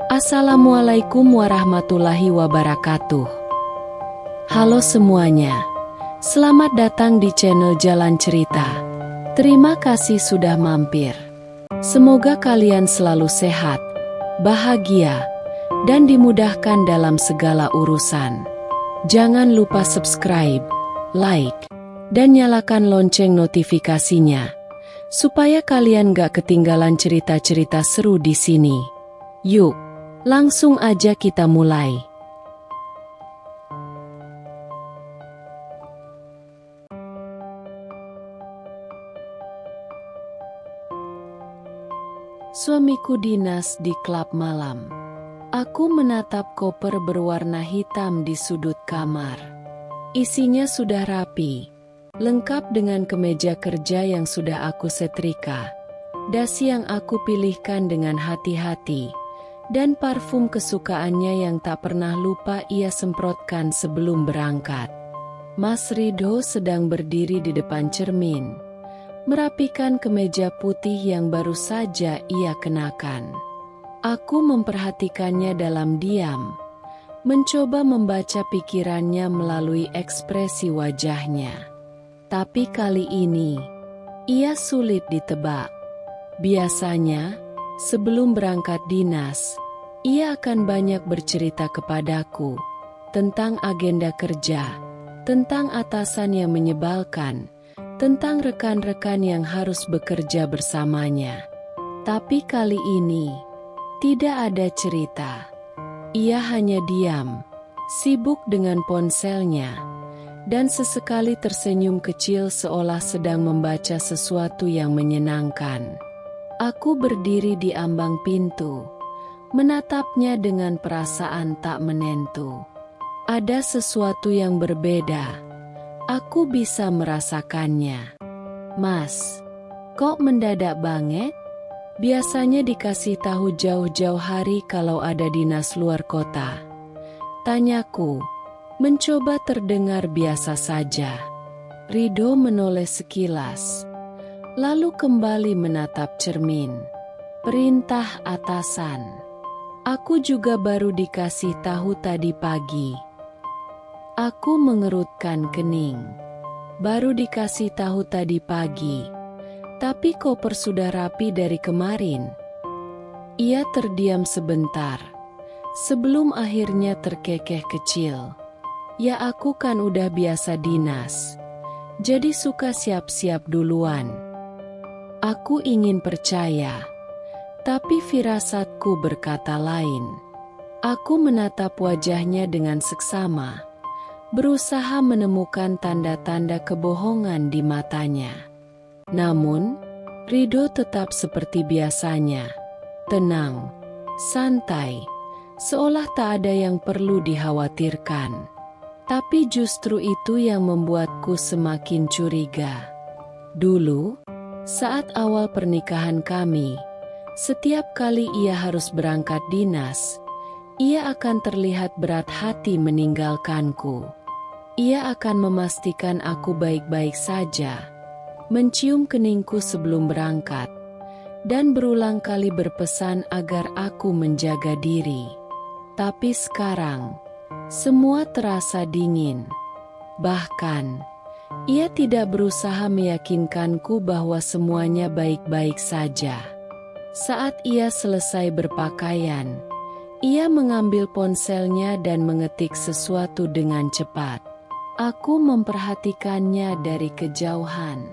Assalamualaikum warahmatullahi wabarakatuh. Halo semuanya, selamat datang di channel Jalan Cerita. Terima kasih sudah mampir. Semoga kalian selalu sehat, bahagia, dan dimudahkan dalam segala urusan. Jangan lupa subscribe, like, dan nyalakan lonceng notifikasinya, supaya kalian gak ketinggalan cerita-cerita seru di sini. Yuk, langsung aja kita mulai. Suamiku dinas di klub malam. Aku menatap koper berwarna hitam di sudut kamar. Isinya sudah rapi, lengkap dengan kemeja kerja yang sudah aku setrika, dasi yang aku pilihkan dengan hati-hati, dan parfum kesukaannya yang tak pernah lupa ia semprotkan sebelum berangkat. Mas Ridho sedang berdiri di depan cermin, merapikan kemeja putih yang baru saja ia kenakan. Aku memperhatikannya dalam diam, mencoba membaca pikirannya melalui ekspresi wajahnya. Tapi kali ini, ia sulit ditebak. Biasanya, sebelum berangkat dinas, ia akan banyak bercerita kepadaku tentang agenda kerja, tentang atasan yang menyebalkan, tentang rekan-rekan yang harus bekerja bersamanya. Tapi kali ini, tidak ada cerita. Ia hanya diam, sibuk dengan ponselnya, dan sesekali tersenyum kecil seolah sedang membaca sesuatu yang menyenangkan. Aku berdiri di ambang pintu, menatapnya dengan perasaan tak menentu. Ada sesuatu yang berbeda. Aku bisa merasakannya. Mas, kok mendadak banget? Biasanya dikasih tahu jauh-jauh hari kalau ada dinas luar kota. Tanyaku, mencoba terdengar biasa saja. Ridho menoleh sekilas, lalu kembali menatap cermin. Perintah atasan. Aku juga baru dikasih tahu tadi pagi. Aku mengerutkan kening. Baru dikasih tahu tadi pagi. Tapi koper sudah rapi dari kemarin. Ia terdiam sebentar, sebelum akhirnya terkekeh kecil. Ya aku kan udah biasa dinas, jadi suka siap-siap duluan. Aku ingin percaya, tapi firasatku berkata lain. Aku menatap wajahnya dengan seksama, berusaha menemukan tanda-tanda kebohongan di matanya. Namun, Ridho tetap seperti biasanya, tenang, santai, seolah tak ada yang perlu dikhawatirkan. Tapi justru itu yang membuatku semakin curiga. Dulu, saat awal pernikahan kami, setiap kali ia harus berangkat dinas, ia akan terlihat berat hati meninggalkanku. Ia akan memastikan aku baik-baik saja, mencium keningku sebelum berangkat, dan berulang kali berpesan agar aku menjaga diri. Tapi sekarang, semua terasa dingin. Bahkan, ia tidak berusaha meyakinkanku bahwa semuanya baik-baik saja. Saat ia selesai berpakaian, ia mengambil ponselnya dan mengetik sesuatu dengan cepat. Aku memperhatikannya dari kejauhan.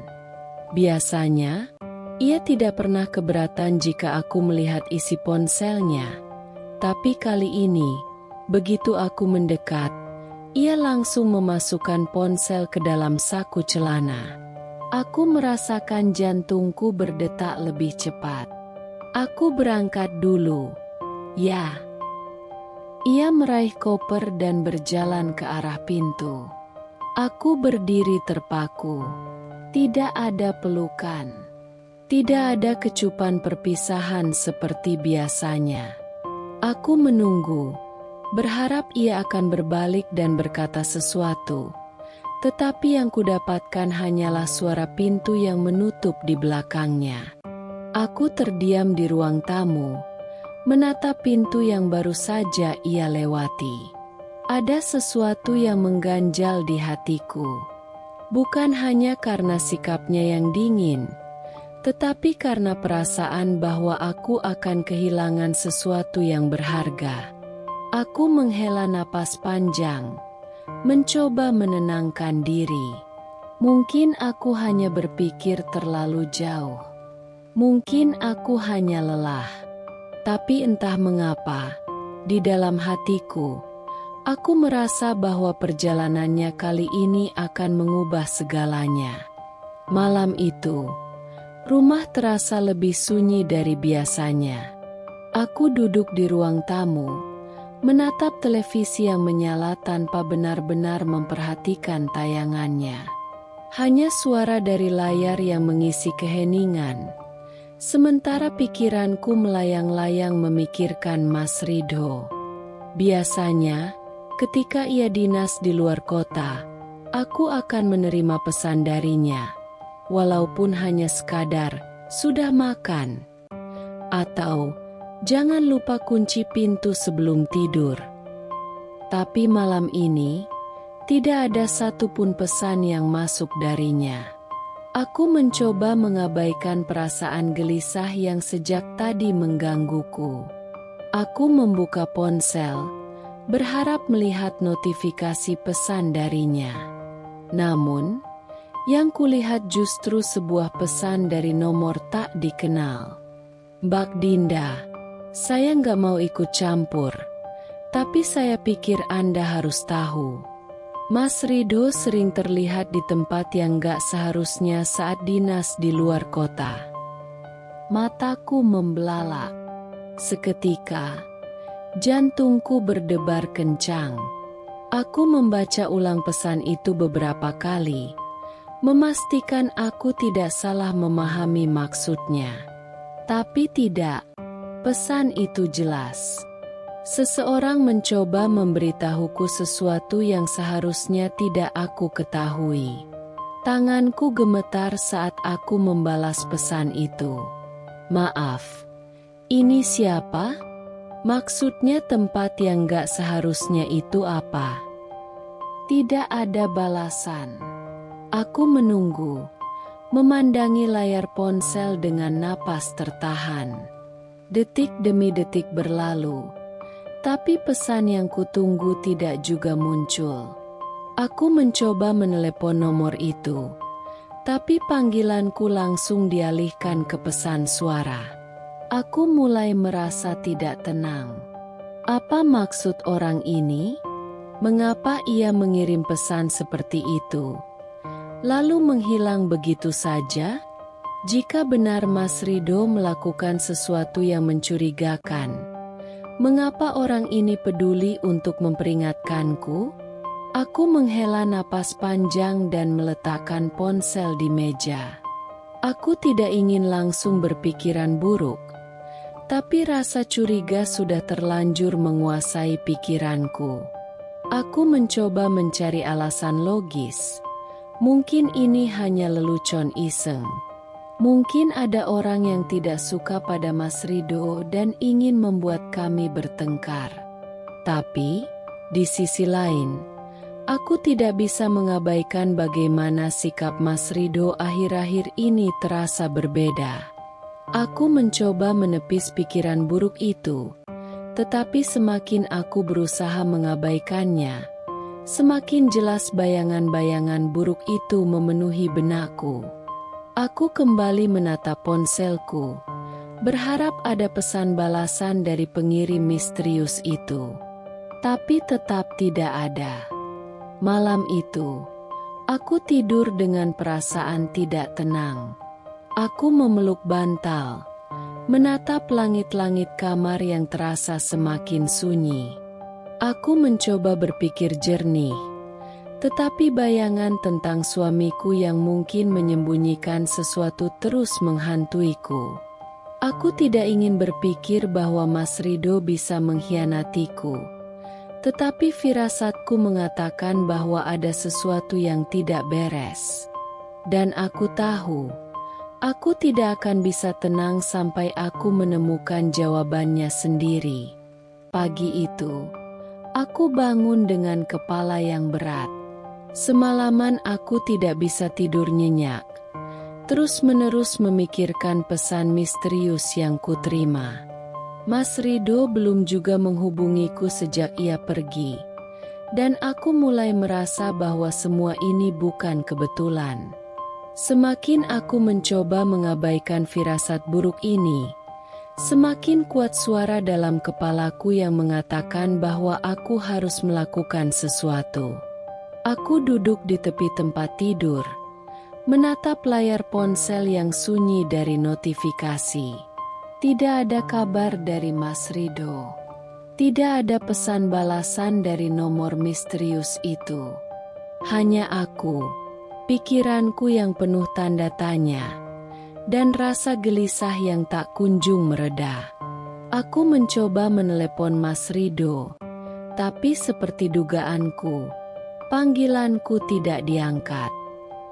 Biasanya, ia tidak pernah keberatan jika aku melihat isi ponselnya. Tapi kali ini, begitu aku mendekat, ia langsung memasukkan ponsel ke dalam saku celana. Aku merasakan jantungku berdetak lebih cepat. Aku berangkat dulu. Ya. Ia meraih koper dan berjalan ke arah pintu. Aku berdiri terpaku. Tidak ada pelukan. Tidak ada kecupan perpisahan seperti biasanya. Aku menunggu, berharap ia akan berbalik dan berkata sesuatu. Tetapi yang kudapatkan hanyalah suara pintu yang menutup di belakangnya. Aku terdiam di ruang tamu, menatap pintu yang baru saja ia lewati. Ada sesuatu yang mengganjal di hatiku. Bukan hanya karena sikapnya yang dingin, tetapi karena perasaan bahwa aku akan kehilangan sesuatu yang berharga. Aku menghela napas panjang, mencoba menenangkan diri. Mungkin aku hanya berpikir terlalu jauh. Mungkin aku hanya lelah. Tapi entah mengapa, di dalam hatiku, aku merasa bahwa perjalanannya kali ini akan mengubah segalanya. Malam itu, rumah terasa lebih sunyi dari biasanya. Aku duduk di ruang tamu, menatap televisi yang menyala tanpa benar-benar memperhatikan tayangannya. Hanya suara dari layar yang mengisi keheningan, sementara pikiranku melayang-layang memikirkan Mas Ridho. Biasanya, ketika ia dinas di luar kota, aku akan menerima pesan darinya, walaupun hanya sekadar, "Sudah makan?" atau "Jangan lupa kunci pintu sebelum tidur." Tapi malam ini, tidak ada satupun pesan yang masuk darinya. Aku mencoba mengabaikan perasaan gelisah yang sejak tadi menggangguku. Aku membuka ponsel, berharap melihat notifikasi pesan darinya. Namun, yang kulihat justru sebuah pesan dari nomor tak dikenal. "Mbak Dinda, saya nggak mau ikut campur, tapi saya pikir Anda harus tahu. Mas Ridho sering terlihat di tempat yang gak seharusnya saat dinas di luar kota." Mataku membelalak. Seketika, jantungku berdebar kencang. Aku membaca ulang pesan itu beberapa kali, memastikan aku tidak salah memahami maksudnya. Tapi tidak, pesan itu jelas. Seseorang mencoba memberitahuku sesuatu yang seharusnya tidak aku ketahui. Tanganku gemetar saat aku membalas pesan itu. "Maaf, ini siapa? Maksudnya tempat yang gak seharusnya itu apa?" Tidak ada balasan. Aku menunggu, memandangi layar ponsel dengan napas tertahan. Detik demi detik berlalu, tapi pesan yang kutunggu tidak juga muncul. Aku mencoba menelepon nomor itu, tapi panggilanku langsung dialihkan ke pesan suara. Aku mulai merasa tidak tenang. Apa maksud orang ini? Mengapa ia mengirim pesan seperti itu, lalu menghilang begitu saja? Jika benar Mas Ridho melakukan sesuatu yang mencurigakan, mengapa orang ini peduli untuk memperingatkanku? Aku menghela napas panjang dan meletakkan ponsel di meja. Aku tidak ingin langsung berpikiran buruk, tapi rasa curiga sudah terlanjur menguasai pikiranku. Aku mencoba mencari alasan logis. Mungkin ini hanya lelucon iseng. Mungkin ada orang yang tidak suka pada Mas Ridho dan ingin membuat kami bertengkar. Tapi, di sisi lain, aku tidak bisa mengabaikan bagaimana sikap Mas Ridho akhir-akhir ini terasa berbeda. Aku mencoba menepis pikiran buruk itu, tetapi semakin aku berusaha mengabaikannya, semakin jelas bayangan-bayangan buruk itu memenuhi benakku. Aku kembali menatap ponselku, berharap ada pesan balasan dari pengirim misterius itu. Tapi tetap tidak ada. Malam itu, aku tidur dengan perasaan tidak tenang. Aku memeluk bantal, menatap langit-langit kamar yang terasa semakin sunyi. Aku mencoba berpikir jernih, tetapi bayangan tentang suamiku yang mungkin menyembunyikan sesuatu terus menghantuiku. Aku tidak ingin berpikir bahwa Mas Ridho bisa mengkhianatiku, tetapi firasatku mengatakan bahwa ada sesuatu yang tidak beres. Dan aku tahu, Aku tidak akan bisa tenang sampai aku menemukan jawabannya sendiri. Pagi itu, aku bangun dengan kepala yang berat. Semalaman aku tidak bisa tidur nyenyak. Terus-menerus memikirkan pesan misterius yang kuterima. Mas Rido belum juga menghubungiku sejak ia pergi. Dan aku mulai merasa bahwa semua ini bukan kebetulan. Semakin aku mencoba mengabaikan firasat buruk ini, semakin kuat suara dalam kepalaku yang mengatakan bahwa aku harus melakukan sesuatu. Aku duduk di tepi tempat tidur, menatap layar ponsel yang sunyi dari notifikasi. Tidak ada kabar dari Mas Rido. Tidak ada pesan balasan dari nomor misterius itu. Hanya aku, pikiranku yang penuh tanda tanya, dan rasa gelisah yang tak kunjung mereda. Aku mencoba menelepon Mas Rido, tapi seperti dugaanku, panggilanku tidak diangkat.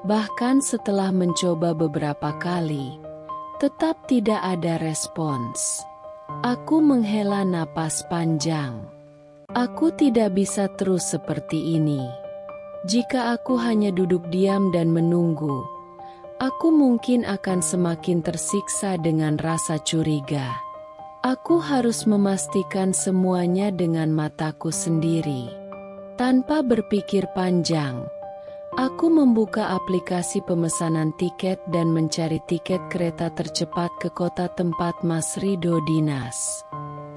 Bahkan setelah mencoba beberapa kali, tetap tidak ada respons. Aku menghela napas panjang. Aku tidak bisa terus seperti ini. Jika aku hanya duduk diam dan menunggu, aku mungkin akan semakin tersiksa dengan rasa curiga. Aku harus memastikan semuanya dengan mataku sendiri. Tanpa berpikir panjang, aku membuka aplikasi pemesanan tiket dan mencari tiket kereta tercepat ke kota tempat Mas Rido dinas.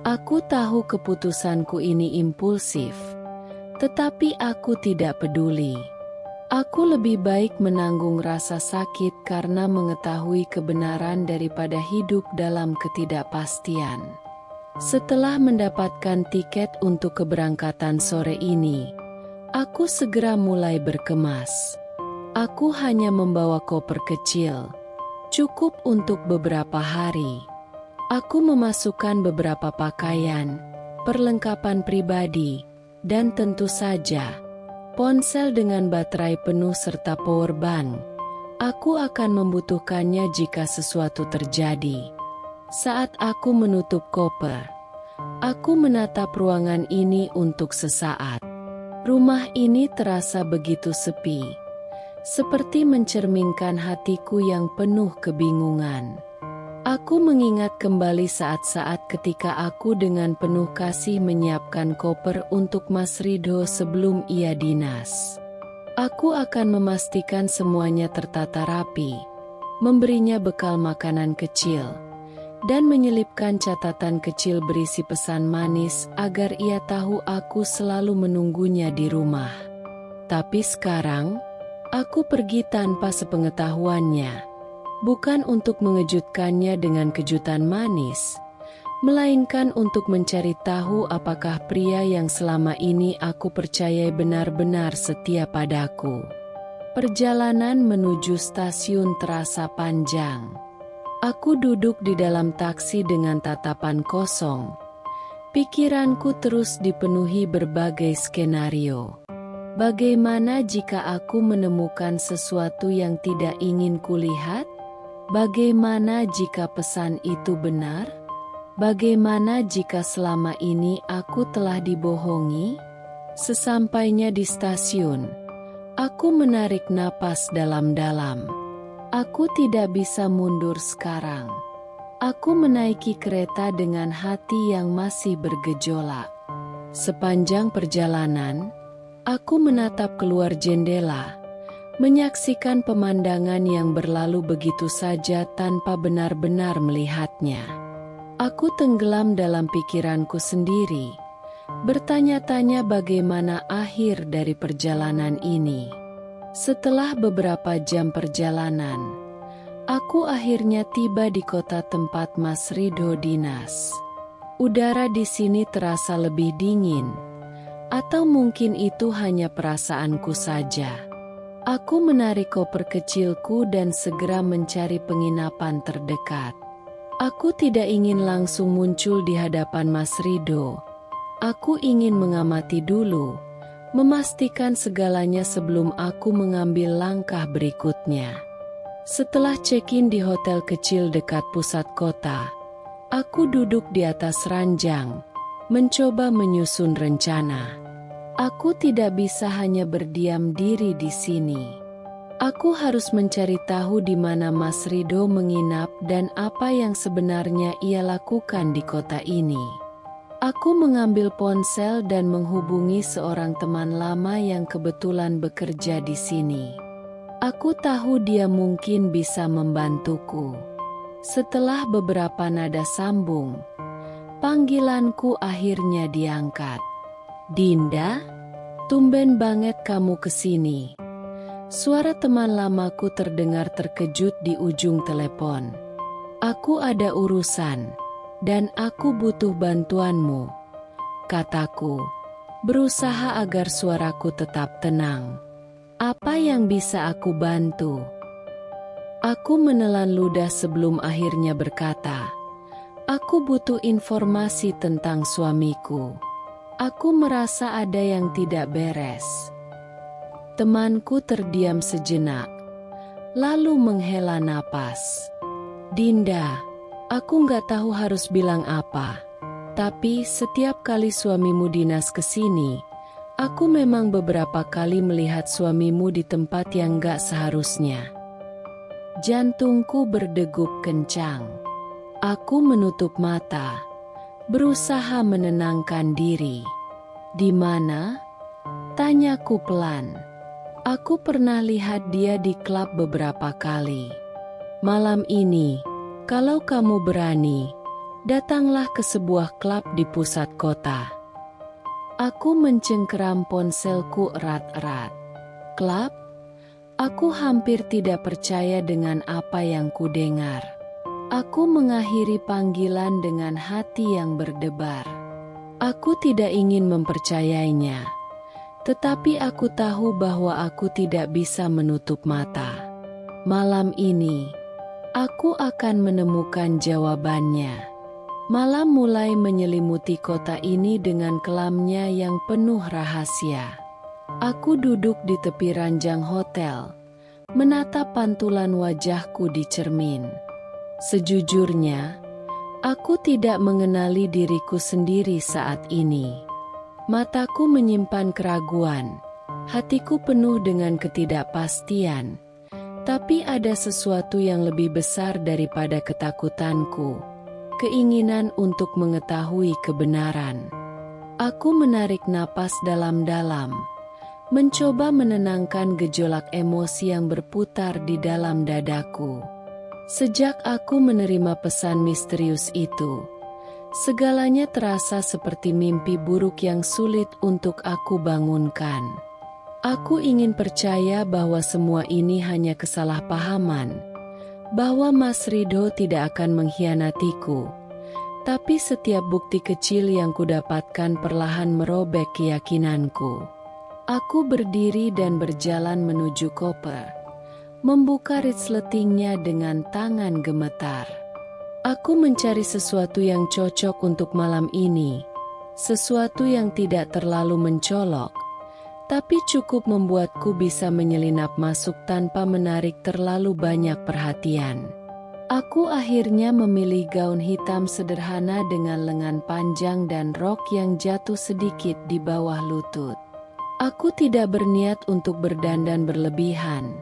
Aku tahu keputusanku ini impulsif, tetapi aku tidak peduli. Aku lebih baik menanggung rasa sakit karena mengetahui kebenaran daripada hidup dalam ketidakpastian. Setelah mendapatkan tiket untuk keberangkatan sore ini, aku segera mulai berkemas. Aku hanya membawa koper kecil, cukup untuk beberapa hari. Aku memasukkan beberapa pakaian, perlengkapan pribadi, dan tentu saja, ponsel dengan baterai penuh serta power bank. Aku akan membutuhkannya jika sesuatu terjadi. Saat aku menutup koper, aku menatap ruangan ini untuk sesaat. Rumah ini terasa begitu sepi, seperti mencerminkan hatiku yang penuh kebingungan. Aku mengingat kembali saat-saat ketika aku dengan penuh kasih menyiapkan koper untuk Mas Rido sebelum ia dinas. Aku akan memastikan semuanya tertata rapi, memberinya bekal makanan kecil, dan menyelipkan catatan kecil berisi pesan manis agar ia tahu aku selalu menunggunya di rumah. Tapi sekarang, aku pergi tanpa sepengetahuannya. Bukan untuk mengejutkannya dengan kejutan manis, melainkan untuk mencari tahu apakah pria yang selama ini aku percayai benar-benar setia padaku. Perjalanan menuju stasiun terasa panjang. Aku duduk di dalam taksi dengan tatapan kosong. Pikiranku terus dipenuhi berbagai skenario. Bagaimana jika aku menemukan sesuatu yang tidak ingin kulihat? Bagaimana jika pesan itu benar? Bagaimana jika selama ini aku telah dibohongi? Sesampainya di stasiun, aku menarik napas dalam-dalam. Aku tidak bisa mundur sekarang. Aku menaiki kereta dengan hati yang masih bergejolak. Sepanjang perjalanan, aku menatap keluar jendela, menyaksikan pemandangan yang berlalu begitu saja tanpa benar-benar melihatnya. Aku tenggelam dalam pikiranku sendiri, bertanya-tanya bagaimana akhir dari perjalanan ini. Setelah beberapa jam perjalanan, aku akhirnya tiba di kota tempat Mas Rido dinas. Udara di sini terasa lebih dingin, atau mungkin itu hanya perasaanku saja. Aku menarik koper kecilku dan segera mencari penginapan terdekat. Aku tidak ingin langsung muncul di hadapan Mas Rido. Aku ingin mengamati dulu, memastikan segalanya sebelum aku mengambil langkah berikutnya. Setelah check-in di hotel kecil dekat pusat kota, aku duduk di atas ranjang, mencoba menyusun rencana. Aku tidak bisa hanya berdiam diri di sini. Aku harus mencari tahu di mana Mas Ridho menginap dan apa yang sebenarnya ia lakukan di kota ini. Aku mengambil ponsel dan menghubungi seorang teman lama yang kebetulan bekerja di sini. Aku tahu dia mungkin bisa membantuku. Setelah beberapa nada sambung, panggilanku akhirnya diangkat. "Dinda, tumben banget kamu kesini." Suara teman lamaku terdengar terkejut di ujung telepon. "Aku ada urusan, dan aku butuh bantuanmu," kataku, berusaha agar suaraku tetap tenang. "Apa yang bisa aku bantu?" Aku menelan ludah sebelum akhirnya berkata, "Aku butuh informasi tentang suamiku. Aku merasa ada yang tidak beres." Temanku terdiam sejenak, lalu menghela napas. "Dinda, aku nggak tahu harus bilang apa. Tapi setiap kali suamimu dinas ke sini, aku memang beberapa kali melihat suamimu di tempat yang nggak seharusnya." Jantungku berdegup kencang. Aku menutup mata, berusaha menenangkan diri. "Di mana?" tanyaku pelan. "Aku pernah lihat dia di klub beberapa kali. Malam ini, kalau kamu berani, datanglah ke sebuah klub di pusat kota." Aku mencengkeram ponselku erat-erat. "Klub?" Aku hampir tidak percaya dengan apa yang kudengar. Aku mengakhiri panggilan dengan hati yang berdebar. Aku tidak ingin mempercayainya. Tetapi aku tahu bahwa aku tidak bisa menutup mata. Malam ini, aku akan menemukan jawabannya. Malam mulai menyelimuti kota ini dengan kelamnya yang penuh rahasia. Aku duduk di tepi ranjang hotel, menatap pantulan wajahku di cermin. Sejujurnya, aku tidak mengenali diriku sendiri saat ini. Mataku menyimpan keraguan, hatiku penuh dengan ketidakpastian. Tapi ada sesuatu yang lebih besar daripada ketakutanku, keinginan untuk mengetahui kebenaran. Aku menarik napas dalam-dalam, mencoba menenangkan gejolak emosi yang berputar di dalam dadaku. Sejak aku menerima pesan misterius itu, segalanya terasa seperti mimpi buruk yang sulit untuk aku bangunkan. Aku ingin percaya bahwa semua ini hanya kesalahpahaman, bahwa Mas Ridho tidak akan mengkhianatiku. Tapi setiap bukti kecil yang kudapatkan perlahan merobek keyakinanku. Aku berdiri dan berjalan menuju koper, membuka resletingnya dengan tangan gemetar. Aku mencari sesuatu yang cocok untuk malam ini, sesuatu yang tidak terlalu mencolok, tapi cukup membuatku bisa menyelinap masuk tanpa menarik terlalu banyak perhatian. Aku akhirnya memilih gaun hitam sederhana dengan lengan panjang dan rok yang jatuh sedikit di bawah lutut. Aku tidak berniat untuk berdandan berlebihan.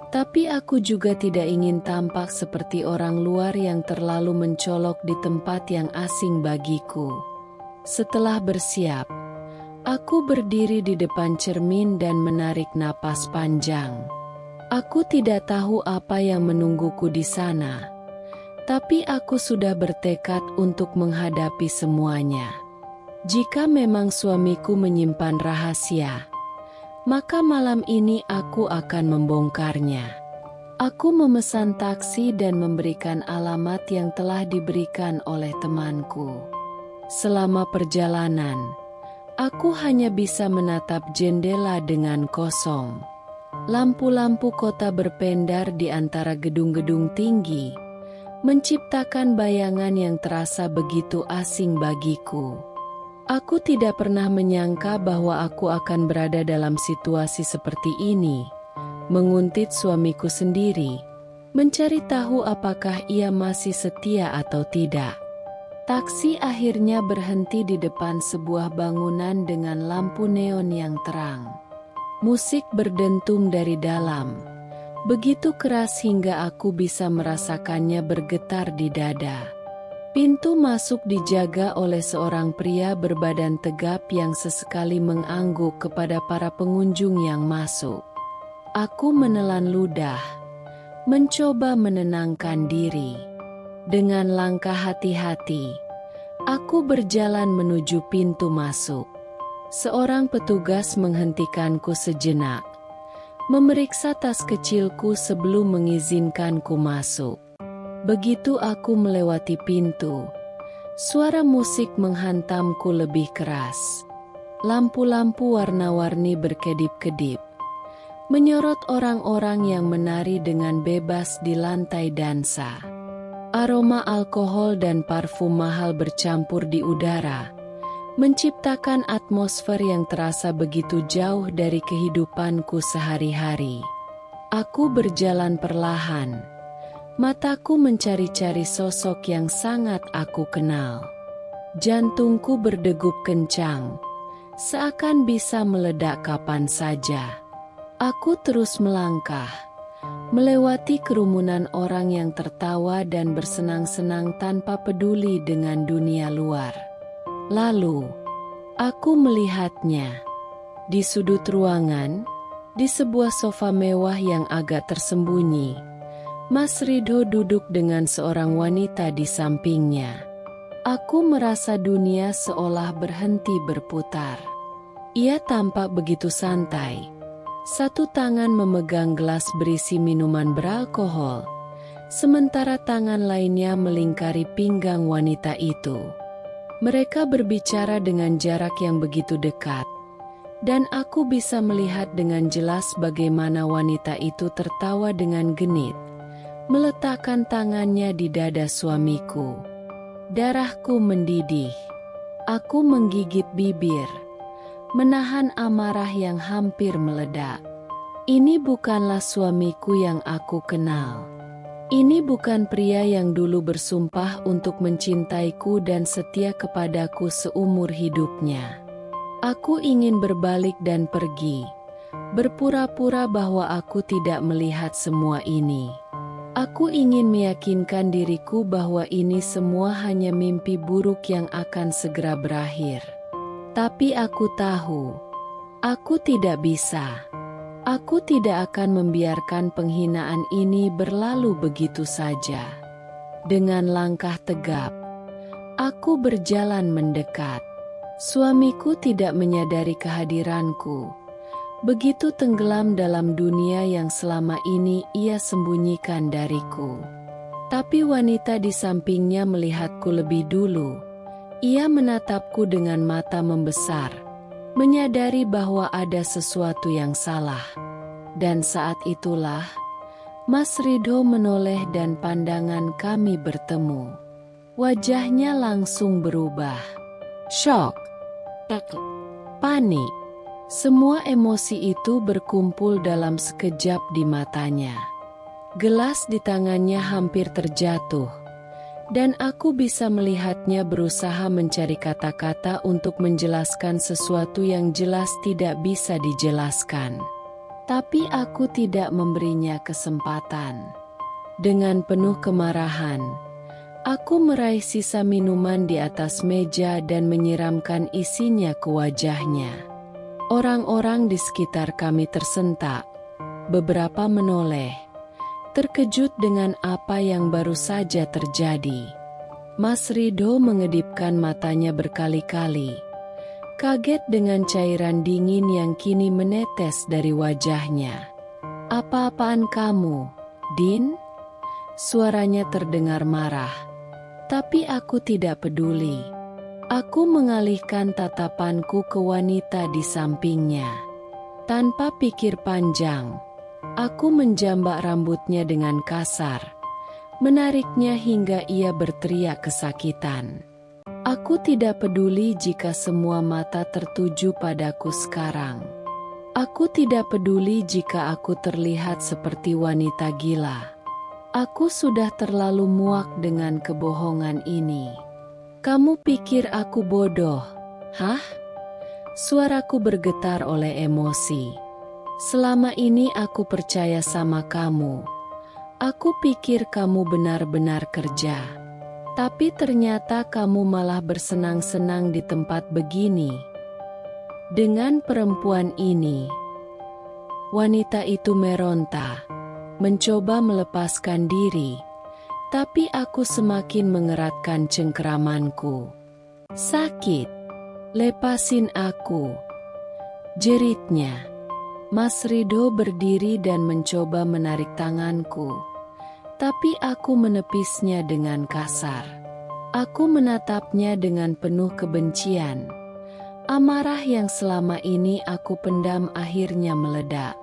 Tapi aku juga tidak ingin tampak seperti orang luar yang terlalu mencolok di tempat yang asing bagiku. Setelah bersiap, aku berdiri di depan cermin dan menarik napas panjang. Aku tidak tahu apa yang menungguku di sana, tapi aku sudah bertekad untuk menghadapi semuanya. Jika memang suamiku menyimpan rahasia, maka malam ini aku akan membongkarnya. Aku memesan taksi dan memberikan alamat yang telah diberikan oleh temanku. Selama perjalanan, aku hanya bisa menatap jendela dengan kosong. Lampu-lampu kota berpendar di antara gedung-gedung tinggi, menciptakan bayangan yang terasa begitu asing bagiku. Aku tidak pernah menyangka bahwa aku akan berada dalam situasi seperti ini, menguntit suamiku sendiri, mencari tahu apakah ia masih setia atau tidak. Taksi akhirnya berhenti di depan sebuah bangunan dengan lampu neon yang terang. Musik berdentum dari dalam, begitu keras hingga aku bisa merasakannya bergetar di dada. Pintu masuk dijaga oleh seorang pria berbadan tegap yang sesekali mengangguk kepada para pengunjung yang masuk. Aku menelan ludah, mencoba menenangkan diri. Dengan langkah hati-hati, aku berjalan menuju pintu masuk. Seorang petugas menghentikanku sejenak, memeriksa tas kecilku sebelum mengizinkanku masuk. Begitu aku melewati pintu, suara musik menghantamku lebih keras. Lampu-lampu warna-warni berkedip-kedip, menyorot orang-orang yang menari dengan bebas di lantai dansa. Aroma alkohol dan parfum mahal bercampur di udara, menciptakan atmosfer yang terasa begitu jauh dari kehidupanku sehari-hari. Aku berjalan perlahan, mataku mencari-cari sosok yang sangat aku kenal. Jantungku berdegup kencang, seakan bisa meledak kapan saja. Aku terus melangkah, melewati kerumunan orang yang tertawa dan bersenang-senang tanpa peduli dengan dunia luar. Lalu, aku melihatnya. Di sudut ruangan, di sebuah sofa mewah yang agak tersembunyi, Mas Ridho duduk dengan seorang wanita di sampingnya. Aku merasa dunia seolah berhenti berputar. Ia tampak begitu santai. Satu tangan memegang gelas berisi minuman beralkohol, sementara tangan lainnya melingkari pinggang wanita itu. Mereka berbicara dengan jarak yang begitu dekat, dan aku bisa melihat dengan jelas bagaimana wanita itu tertawa dengan genit, meletakkan tangannya di dada suamiku. Darahku mendidih. Aku menggigit bibir, menahan amarah yang hampir meledak. Ini bukanlah suamiku yang aku kenal. Ini bukan pria yang dulu bersumpah untuk mencintaiku dan setia kepadaku seumur hidupnya. Aku ingin berbalik dan pergi, berpura-pura bahwa aku tidak melihat semua ini. Aku ingin meyakinkan diriku bahwa ini semua hanya mimpi buruk yang akan segera berakhir. Tapi aku tahu, aku tidak bisa. Aku tidak akan membiarkan penghinaan ini berlalu begitu saja. Dengan langkah tegap, aku berjalan mendekat. Suamiku tidak menyadari kehadiranku, begitu tenggelam dalam dunia yang selama ini ia sembunyikan dariku. Tapi wanita di sampingnya melihatku lebih dulu. Ia menatapku dengan mata membesar, menyadari bahwa ada sesuatu yang salah. Dan saat itulah, Mas Ridho menoleh dan pandangan kami bertemu. Wajahnya langsung berubah. Syok, panik, semua emosi itu berkumpul dalam sekejap di matanya. Gelas di tangannya hampir terjatuh, dan aku bisa melihatnya berusaha mencari kata-kata untuk menjelaskan sesuatu yang jelas tidak bisa dijelaskan. Tapi aku tidak memberinya kesempatan. Dengan penuh kemarahan, aku meraih sisa minuman di atas meja dan menyiramkan isinya ke wajahnya. Orang-orang di sekitar kami tersentak, beberapa menoleh, terkejut dengan apa yang baru saja terjadi. Mas Ridho mengedipkan matanya berkali-kali, kaget dengan cairan dingin yang kini menetes dari wajahnya. "Apa-apaan kamu, Din?" Suaranya terdengar marah. Tapi aku tidak peduli. Aku mengalihkan tatapanku ke wanita di sampingnya. Tanpa pikir panjang, aku menjambak rambutnya dengan kasar, menariknya hingga ia berteriak kesakitan. Aku tidak peduli jika semua mata tertuju padaku sekarang. Aku tidak peduli jika aku terlihat seperti wanita gila. Aku sudah terlalu muak dengan kebohongan ini. Kamu pikir aku bodoh, hah? Suaraku bergetar oleh emosi. Selama ini aku percaya sama kamu. Aku pikir kamu benar-benar kerja. Tapi ternyata kamu malah bersenang-senang di tempat begini. Dengan perempuan ini, wanita itu meronta, mencoba melepaskan diri, tapi aku semakin mengeratkan cengkeramanku. Sakit, lepasin aku, jeritnya. Mas Rido berdiri dan mencoba menarik tanganku, tapi aku menepisnya dengan kasar. Aku menatapnya dengan penuh kebencian. Amarah yang selama ini aku pendam akhirnya meledak.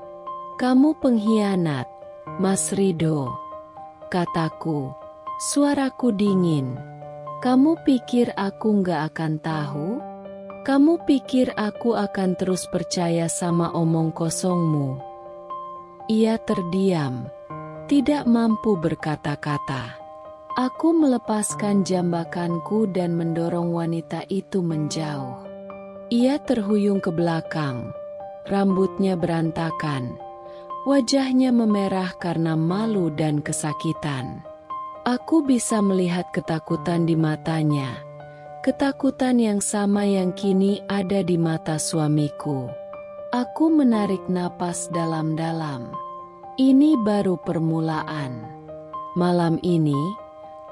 Kamu pengkhianat, Mas Rido, kataku. Suaraku dingin. Kamu pikir aku nggak akan tahu? Kamu pikir aku akan terus percaya sama omong kosongmu? Ia terdiam, tidak mampu berkata-kata. Aku melepaskan jambakanku dan mendorong wanita itu menjauh. Ia terhuyung ke belakang, rambutnya berantakan, wajahnya memerah karena malu dan kesakitan. Aku bisa melihat ketakutan di matanya. Ketakutan yang sama yang kini ada di mata suamiku. Aku menarik napas dalam-dalam. Ini baru permulaan. Malam ini,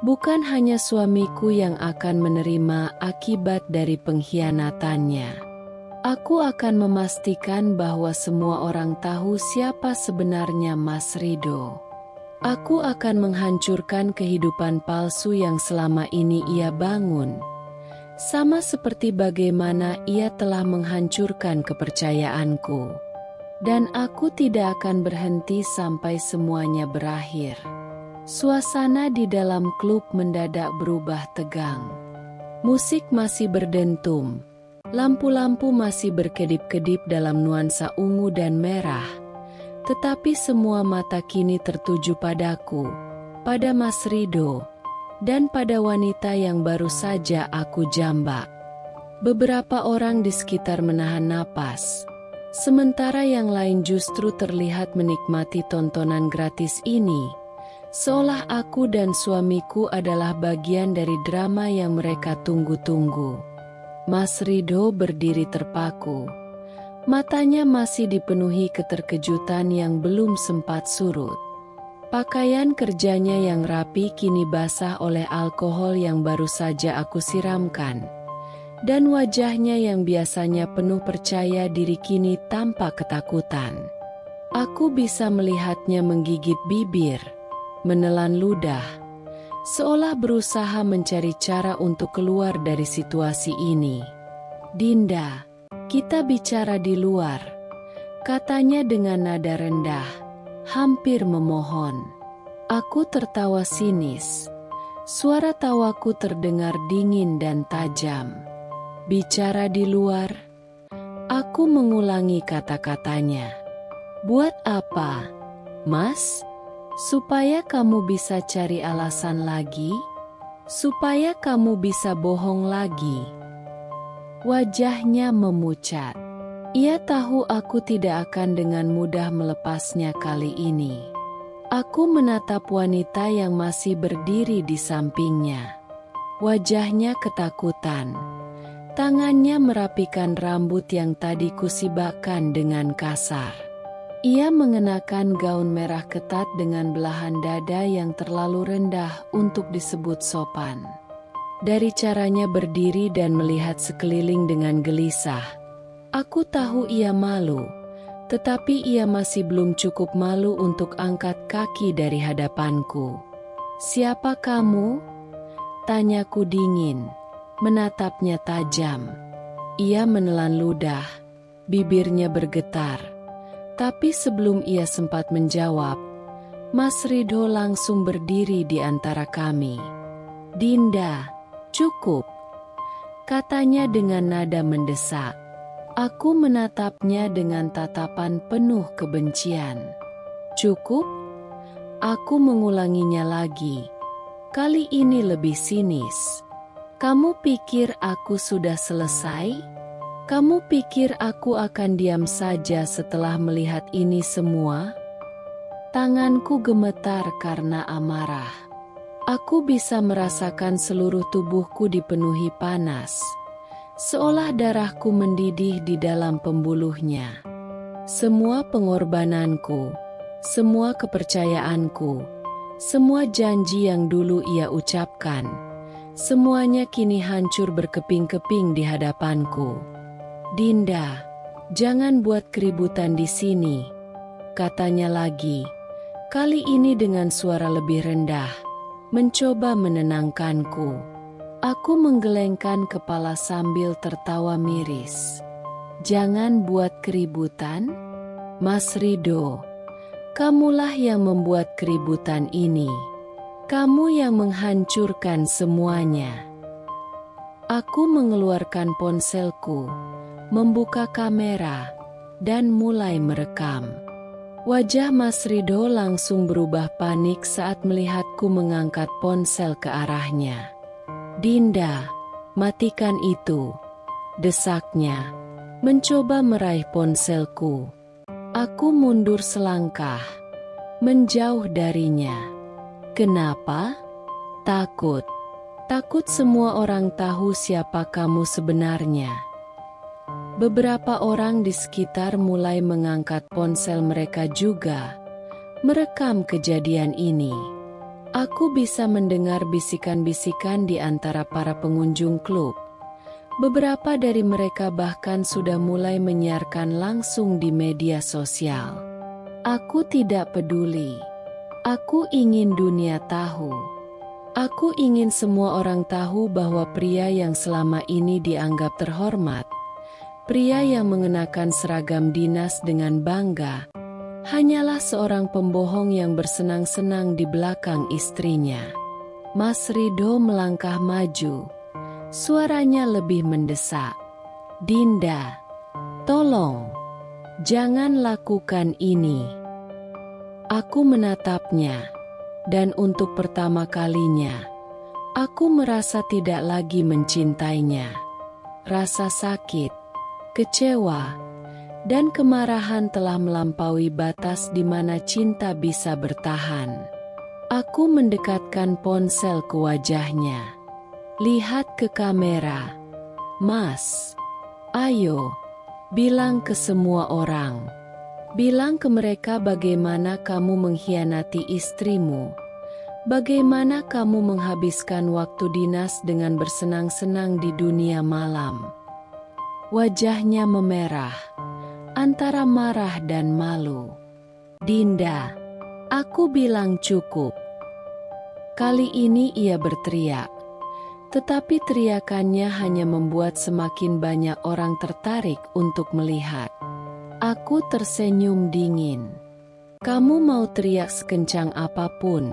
bukan hanya suamiku yang akan menerima akibat dari pengkhianatannya. Aku akan memastikan bahwa semua orang tahu siapa sebenarnya Mas Rido. Aku akan menghancurkan kehidupan palsu yang selama ini ia bangun. Sama seperti bagaimana ia telah menghancurkan kepercayaanku. Dan aku tidak akan berhenti sampai semuanya berakhir. Suasana di dalam klub mendadak berubah tegang. Musik masih berdentum. Lampu-lampu masih berkedip-kedip dalam nuansa ungu dan merah. Tetapi semua mata kini tertuju padaku, pada Mas Rido, dan pada wanita yang baru saja aku jambak. Beberapa orang di sekitar menahan napas, sementara yang lain justru terlihat menikmati tontonan gratis ini, seolah aku dan suamiku adalah bagian dari drama yang mereka tunggu-tunggu. Mas Rido berdiri terpaku. Matanya masih dipenuhi keterkejutan yang belum sempat surut. Pakaian kerjanya yang rapi kini basah oleh alkohol yang baru saja aku siramkan. Dan wajahnya yang biasanya penuh percaya diri kini tampak ketakutan. Aku bisa melihatnya menggigit bibir, menelan ludah, seolah berusaha mencari cara untuk keluar dari situasi ini. Dinda, kita bicara di luar, katanya dengan nada rendah. Hampir memohon. Aku tertawa sinis. Suara tawaku terdengar dingin dan tajam. Bicara di luar? Aku mengulangi kata-katanya. Buat apa, Mas? Supaya kamu bisa cari alasan lagi? Supaya kamu bisa bohong lagi? Wajahnya memucat. Ia tahu aku tidak akan dengan mudah melepasnya kali ini. Aku menatap wanita yang masih berdiri di sampingnya. Wajahnya ketakutan. Tangannya merapikan rambut yang tadi kusibakkan dengan kasar. Ia mengenakan gaun merah ketat dengan belahan dada yang terlalu rendah untuk disebut sopan. Dari caranya berdiri dan melihat sekeliling dengan gelisah, aku tahu ia malu, tetapi ia masih belum cukup malu untuk angkat kaki dari hadapanku. Siapa kamu? Tanyaku dingin, menatapnya tajam. Ia menelan ludah, bibirnya bergetar. Tapi sebelum ia sempat menjawab, Mas Rido langsung berdiri di antara kami. Dinda, cukup, katanya dengan nada mendesak. Aku menatapnya dengan tatapan penuh kebencian. Cukup? Aku mengulanginya lagi. Kali ini lebih sinis. Kamu pikir aku sudah selesai? Kamu pikir aku akan diam saja setelah melihat ini semua? Tanganku gemetar karena amarah. Aku bisa merasakan seluruh tubuhku dipenuhi panas, seolah darahku mendidih di dalam pembuluhnya. Semua pengorbananku, semua kepercayaanku, semua janji yang dulu ia ucapkan, semuanya kini hancur berkeping-keping di hadapanku. Dinda, jangan buat keributan di sini, katanya lagi, kali ini dengan suara lebih rendah, mencoba menenangkanku. Aku menggelengkan kepala sambil tertawa miris. Jangan buat keributan, Mas Ridho. Kamulah yang membuat keributan ini. Kamu yang menghancurkan semuanya. Aku mengeluarkan ponselku, membuka kamera, dan mulai merekam. Wajah Mas Ridho langsung berubah panik saat melihatku mengangkat ponsel ke arahnya. Dinda, matikan itu, desaknya, mencoba meraih ponselku. Aku mundur selangkah, menjauh darinya. Kenapa? Takut. Takut semua orang tahu siapa kamu sebenarnya. Beberapa orang di sekitar mulai mengangkat ponsel mereka juga, merekam kejadian ini. Aku bisa mendengar bisikan-bisikan di antara para pengunjung klub. Beberapa dari mereka bahkan sudah mulai menyiarkan langsung di media sosial. Aku tidak peduli. Aku ingin dunia tahu. Aku ingin semua orang tahu bahwa pria yang selama ini dianggap terhormat, pria yang mengenakan seragam dinas dengan bangga, hanyalah seorang pembohong yang bersenang-senang di belakang istrinya. Mas Ridho melangkah maju. Suaranya lebih mendesak. Dinda, tolong, jangan lakukan ini. Aku menatapnya, dan untuk pertama kalinya, aku merasa tidak lagi mencintainya. Rasa sakit, kecewa, dan kemarahan telah melampaui batas di mana cinta bisa bertahan. Aku mendekatkan ponsel ke wajahnya. Lihat ke kamera. Mas, ayo, bilang ke semua orang. Bilang ke mereka bagaimana kamu mengkhianati istrimu. Bagaimana kamu menghabiskan waktu dinas dengan bersenang-senang di dunia malam. Wajahnya memerah, antara marah dan malu. Dinda, aku bilang cukup. Kali ini ia berteriak. Tetapi teriakannya hanya membuat semakin banyak orang tertarik untuk melihat. Aku tersenyum dingin. Kamu mau teriak sekencang apapun,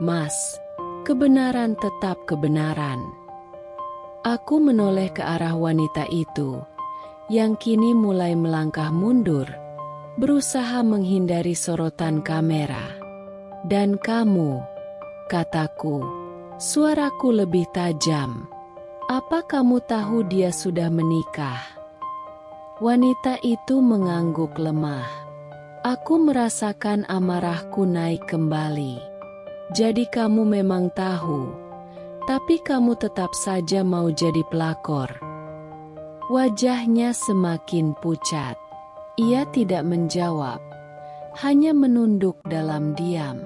Mas, kebenaran tetap kebenaran. Aku menoleh ke arah wanita itu, yang kini mulai melangkah mundur, berusaha menghindari sorotan kamera. Dan kamu, kataku, suaraku lebih tajam. Apa kamu tahu dia sudah menikah? Wanita itu mengangguk lemah. Aku merasakan amarahku naik kembali. Jadi kamu memang tahu, tapi kamu tetap saja mau jadi pelakor. Wajahnya semakin pucat. Ia tidak menjawab, hanya menunduk dalam diam.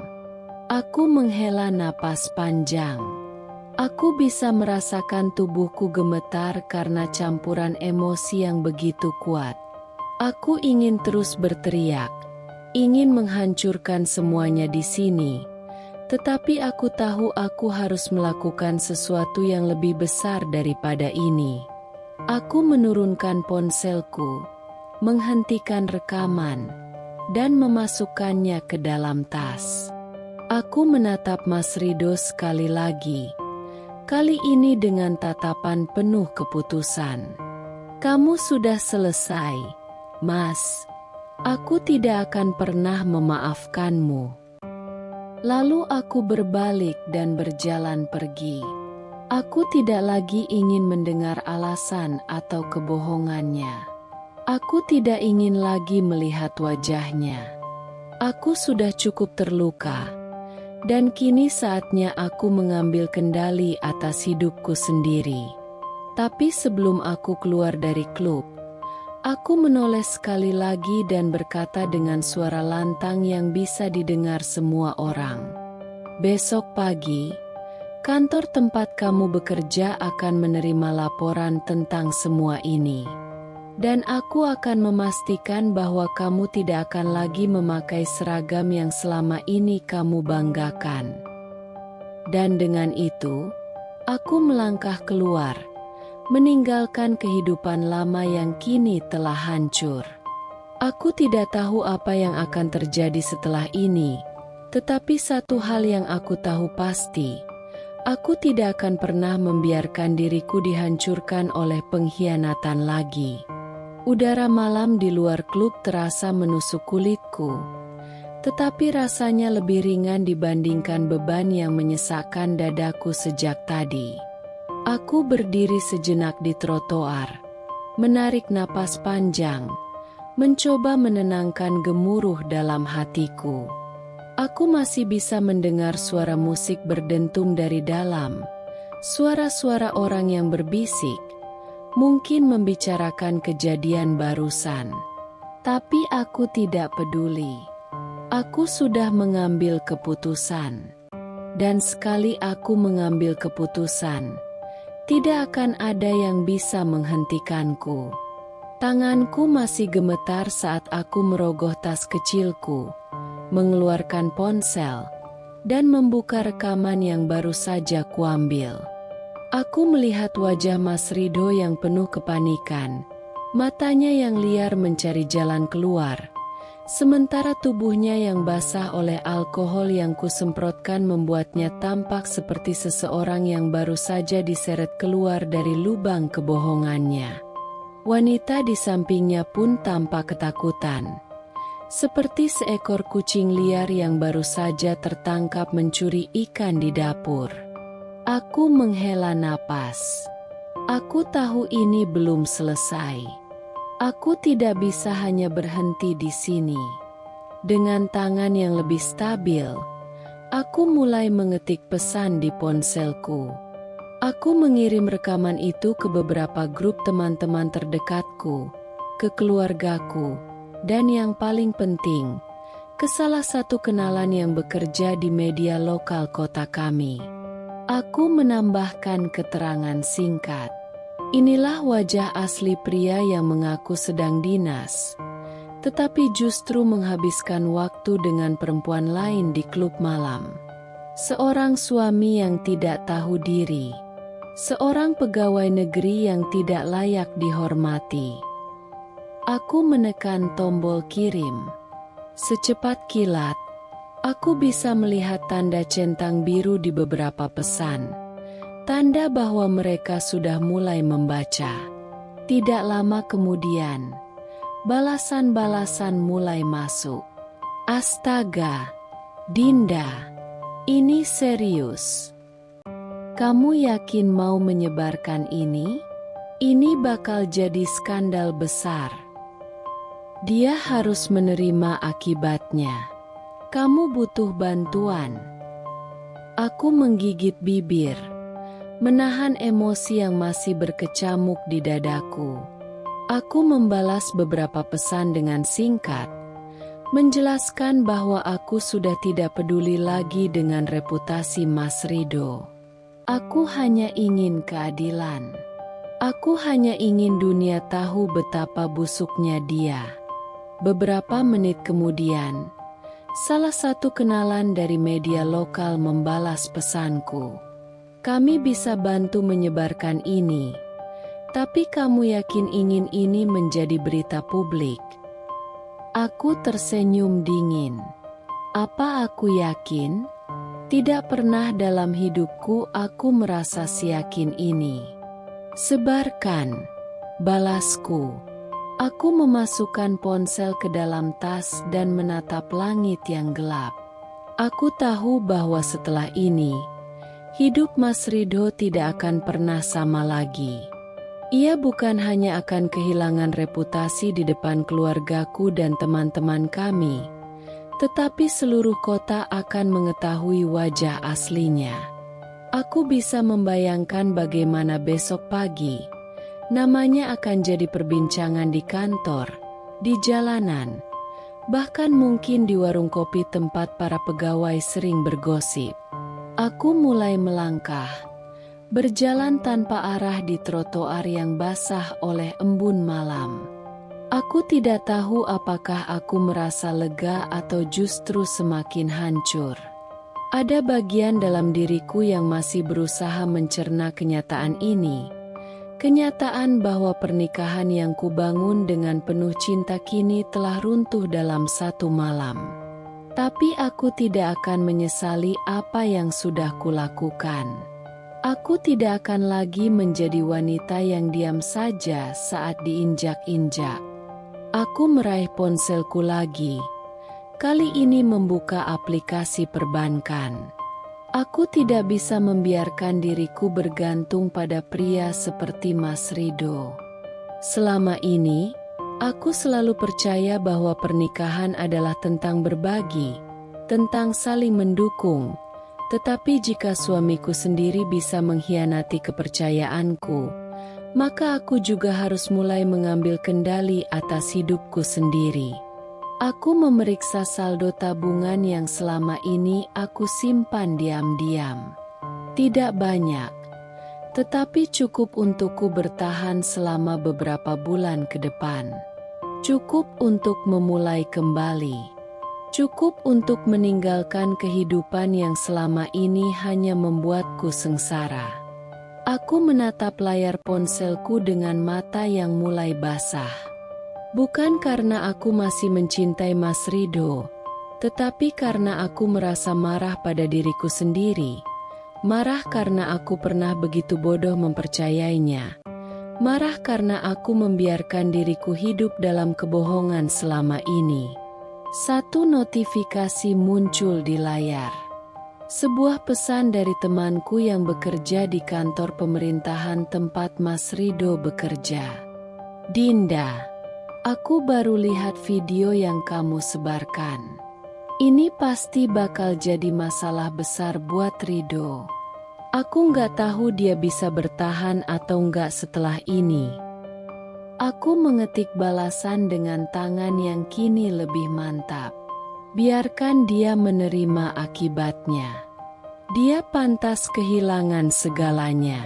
Aku menghela napas panjang. Aku bisa merasakan tubuhku gemetar karena campuran emosi yang begitu kuat. Aku ingin terus berteriak, ingin menghancurkan semuanya di sini. Tetapi aku tahu aku harus melakukan sesuatu yang lebih besar daripada ini. Aku menurunkan ponselku, menghentikan rekaman, dan memasukkannya ke dalam tas. Aku menatap Mas Ridho sekali lagi. Kali ini dengan tatapan penuh keputusan. Kamu sudah selesai, Mas. Aku tidak akan pernah memaafkanmu. Lalu aku berbalik dan berjalan pergi. Aku tidak lagi ingin mendengar alasan atau kebohongannya. Aku tidak ingin lagi melihat wajahnya. Aku sudah cukup terluka, dan kini saatnya aku mengambil kendali atas hidupku sendiri. Tapi sebelum aku keluar dari klub, aku menoleh sekali lagi dan berkata dengan suara lantang yang bisa didengar semua orang. Besok pagi, kantor tempat kamu bekerja akan menerima laporan tentang semua ini. Dan aku akan memastikan bahwa kamu tidak akan lagi memakai seragam yang selama ini kamu banggakan. Dan dengan itu, aku melangkah keluar, meninggalkan kehidupan lama yang kini telah hancur. Aku tidak tahu apa yang akan terjadi setelah ini, tetapi satu hal yang aku tahu pasti, aku tidak akan pernah membiarkan diriku dihancurkan oleh pengkhianatan lagi. Udara malam di luar klub terasa menusuk kulitku, tetapi rasanya lebih ringan dibandingkan beban yang menyesakkan dadaku sejak tadi. Aku berdiri sejenak di trotoar, menarik napas panjang, mencoba menenangkan gemuruh dalam hatiku. Aku masih bisa mendengar suara musik berdentum dari dalam, suara-suara orang yang berbisik, mungkin membicarakan kejadian barusan. Tapi aku tidak peduli. Aku sudah mengambil keputusan. Dan sekali aku mengambil keputusan, tidak akan ada yang bisa menghentikanku. Tanganku masih gemetar saat aku merogoh tas kecilku, mengeluarkan ponsel, dan membuka rekaman yang baru saja kuambil. Aku melihat wajah Mas Ridho yang penuh kepanikan, matanya yang liar mencari jalan keluar, sementara tubuhnya yang basah oleh alkohol yang kusemprotkan membuatnya tampak seperti seseorang yang baru saja diseret keluar dari lubang kebohongannya. Wanita di sampingnya pun tampak ketakutan, seperti seekor kucing liar yang baru saja tertangkap mencuri ikan di dapur. Aku menghela napas. Aku tahu ini belum selesai. Aku tidak bisa hanya berhenti di sini. Dengan tangan yang lebih stabil, aku mulai mengetik pesan di ponselku. Aku mengirim rekaman itu ke beberapa grup teman-teman terdekatku, ke keluargaku, dan yang paling penting, ke salah satu kenalan yang bekerja di media lokal kota kami. Aku menambahkan keterangan singkat. Inilah wajah asli pria yang mengaku sedang dinas, tetapi justru menghabiskan waktu dengan perempuan lain di klub malam. Seorang suami yang tidak tahu diri. Seorang pegawai negeri yang tidak layak dihormati. Aku menekan tombol kirim. Secepat kilat, aku bisa melihat tanda centang biru di beberapa pesan. Tanda bahwa mereka sudah mulai membaca. Tidak lama kemudian, balasan-balasan mulai masuk. Astaga, Dinda, ini serius. Kamu yakin mau menyebarkan ini? Ini bakal jadi skandal besar. Dia harus menerima akibatnya. Kamu butuh bantuan. Aku menggigit bibir, menahan emosi yang masih berkecamuk di dadaku. Aku membalas beberapa pesan dengan singkat, menjelaskan bahwa aku sudah tidak peduli lagi dengan reputasi Mas Ridho. Aku hanya ingin keadilan. Aku hanya ingin dunia tahu betapa busuknya dia. Beberapa menit kemudian, salah satu kenalan dari media lokal membalas pesanku. Kami bisa bantu menyebarkan ini, tapi kamu yakin ingin ini menjadi berita publik? Aku tersenyum dingin. Apa aku yakin? Tidak pernah dalam hidupku aku merasa seyakin ini. Sebarkan, balasku. Aku memasukkan ponsel ke dalam tas dan menatap langit yang gelap. Aku tahu bahwa setelah ini, hidup Mas Ridho tidak akan pernah sama lagi. Ia bukan hanya akan kehilangan reputasi di depan keluargaku dan teman-teman kami, tetapi seluruh kota akan mengetahui wajah aslinya. Aku bisa membayangkan bagaimana besok pagi namanya akan jadi perbincangan di kantor, di jalanan, bahkan mungkin di warung kopi tempat para pegawai sering bergosip. Aku mulai melangkah, berjalan tanpa arah di trotoar yang basah oleh embun malam. Aku tidak tahu apakah aku merasa lega atau justru semakin hancur. Ada bagian dalam diriku yang masih berusaha mencerna kenyataan ini. Kenyataan bahwa pernikahan yang kubangun dengan penuh cinta kini telah runtuh dalam satu malam. Tapi aku tidak akan menyesali apa yang sudah kulakukan. Aku tidak akan lagi menjadi wanita yang diam saja saat diinjak-injak. Aku meraih ponselku lagi. Kali ini membuka aplikasi perbankan. Aku tidak bisa membiarkan diriku bergantung pada pria seperti Mas Ridho. Selama ini, aku selalu percaya bahwa pernikahan adalah tentang berbagi, tentang saling mendukung. Tetapi jika suamiku sendiri bisa mengkhianati kepercayaanku, maka aku juga harus mulai mengambil kendali atas hidupku sendiri. Aku memeriksa saldo tabungan yang selama ini aku simpan diam-diam. Tidak banyak, tetapi cukup untukku bertahan selama beberapa bulan ke depan. Cukup untuk memulai kembali. Cukup untuk meninggalkan kehidupan yang selama ini hanya membuatku sengsara. Aku menatap layar ponselku dengan mata yang mulai basah. Bukan karena aku masih mencintai Mas Ridho, tetapi karena aku merasa marah pada diriku sendiri. Marah karena aku pernah begitu bodoh mempercayainya. Marah karena aku membiarkan diriku hidup dalam kebohongan selama ini. Satu notifikasi muncul di layar. Sebuah pesan dari temanku yang bekerja di kantor pemerintahan tempat Mas Ridho bekerja. Dinda, aku baru lihat video yang kamu sebarkan. Ini pasti bakal jadi masalah besar buat Ridho. Aku nggak tahu dia bisa bertahan atau nggak setelah ini. Aku mengetik balasan dengan tangan yang kini lebih mantap. Biarkan dia menerima akibatnya. Dia pantas kehilangan segalanya.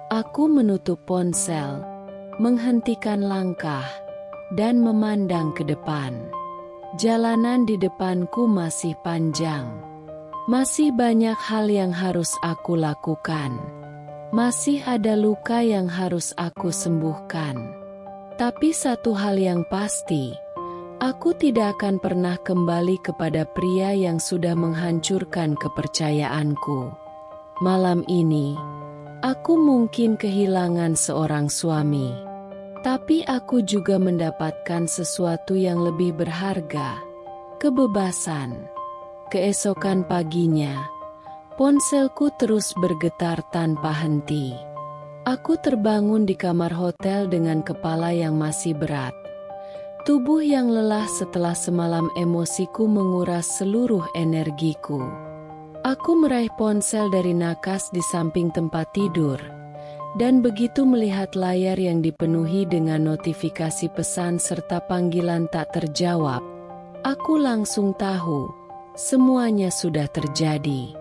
Aku menutup ponsel, menghentikan langkah, dan memandang ke depan. Jalanan di depanku masih panjang. Masih banyak hal yang harus aku lakukan. Masih ada luka yang harus aku sembuhkan. Tapi satu hal yang pasti, aku tidak akan pernah kembali kepada pria yang sudah menghancurkan kepercayaanku. Malam ini, aku mungkin kehilangan seorang suami. Tapi aku juga mendapatkan sesuatu yang lebih berharga, kebebasan. Keesokan paginya, ponselku terus bergetar tanpa henti. Aku terbangun di kamar hotel dengan kepala yang masih berat. Tubuh yang lelah setelah semalam emosiku menguras seluruh energiku. Aku meraih ponsel dari nakas di samping tempat tidur. Dan begitu melihat layar yang dipenuhi dengan notifikasi pesan serta panggilan tak terjawab, aku langsung tahu, semuanya sudah terjadi.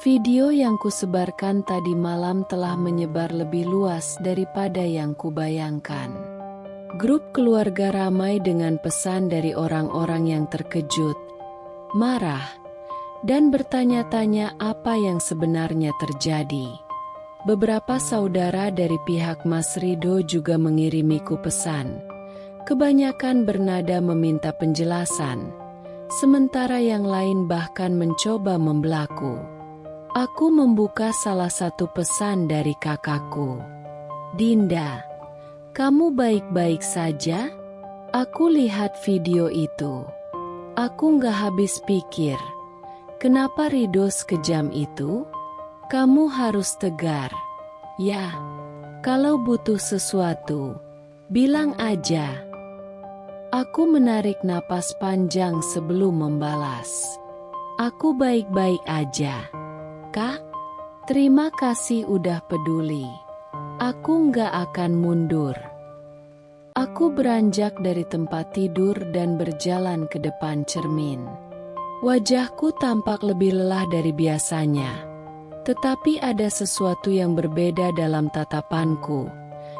Video yang kusebarkan tadi malam telah menyebar lebih luas daripada yang kubayangkan. Grup keluarga ramai dengan pesan dari orang-orang yang terkejut, marah, dan bertanya-tanya apa yang sebenarnya terjadi. Beberapa saudara dari pihak Mas Ridho juga mengirimiku pesan. Kebanyakan bernada meminta penjelasan, sementara yang lain bahkan mencoba membelaku. Aku membuka salah satu pesan dari kakakku. Dinda, kamu baik-baik saja? Aku lihat video itu. Aku nggak habis pikir. Kenapa Ridho sekejam itu? Kamu harus tegar. Ya, kalau butuh sesuatu, bilang aja. Aku menarik napas panjang sebelum membalas. Aku baik-baik aja, Kak. Terima kasih udah peduli. Aku nggak akan mundur. Aku beranjak dari tempat tidur dan berjalan ke depan cermin. Wajahku tampak lebih lelah dari biasanya. Tetapi ada sesuatu yang berbeda dalam tatapanku.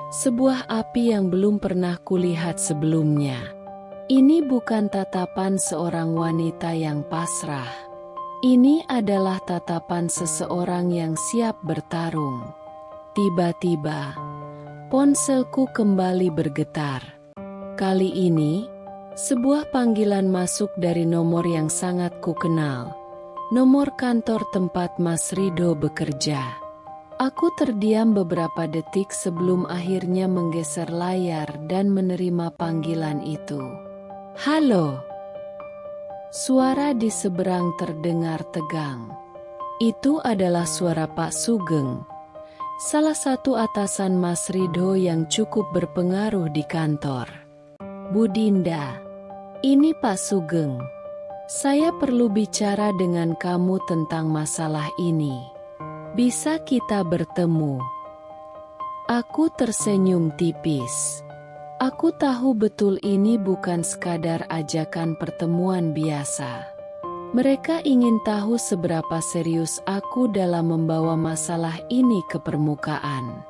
Sebuah api yang belum pernah kulihat sebelumnya. Ini bukan tatapan seorang wanita yang pasrah. Ini adalah tatapan seseorang yang siap bertarung. Tiba-tiba, ponselku kembali bergetar. Kali ini, sebuah panggilan masuk dari nomor yang sangat kukenal. Nomor kantor tempat Mas Ridho bekerja. Aku terdiam beberapa detik sebelum akhirnya menggeser layar dan menerima panggilan itu. Halo. Suara di seberang terdengar tegang. Itu adalah suara Pak Sugeng, salah satu atasan Mas Ridho yang cukup berpengaruh di kantor. Bu Dinda, ini Pak Sugeng. Saya perlu bicara dengan kamu tentang masalah ini. Bisa kita bertemu? Aku tersenyum tipis. Aku tahu betul ini bukan sekadar ajakan pertemuan biasa. Mereka ingin tahu seberapa serius aku dalam membawa masalah ini ke permukaan.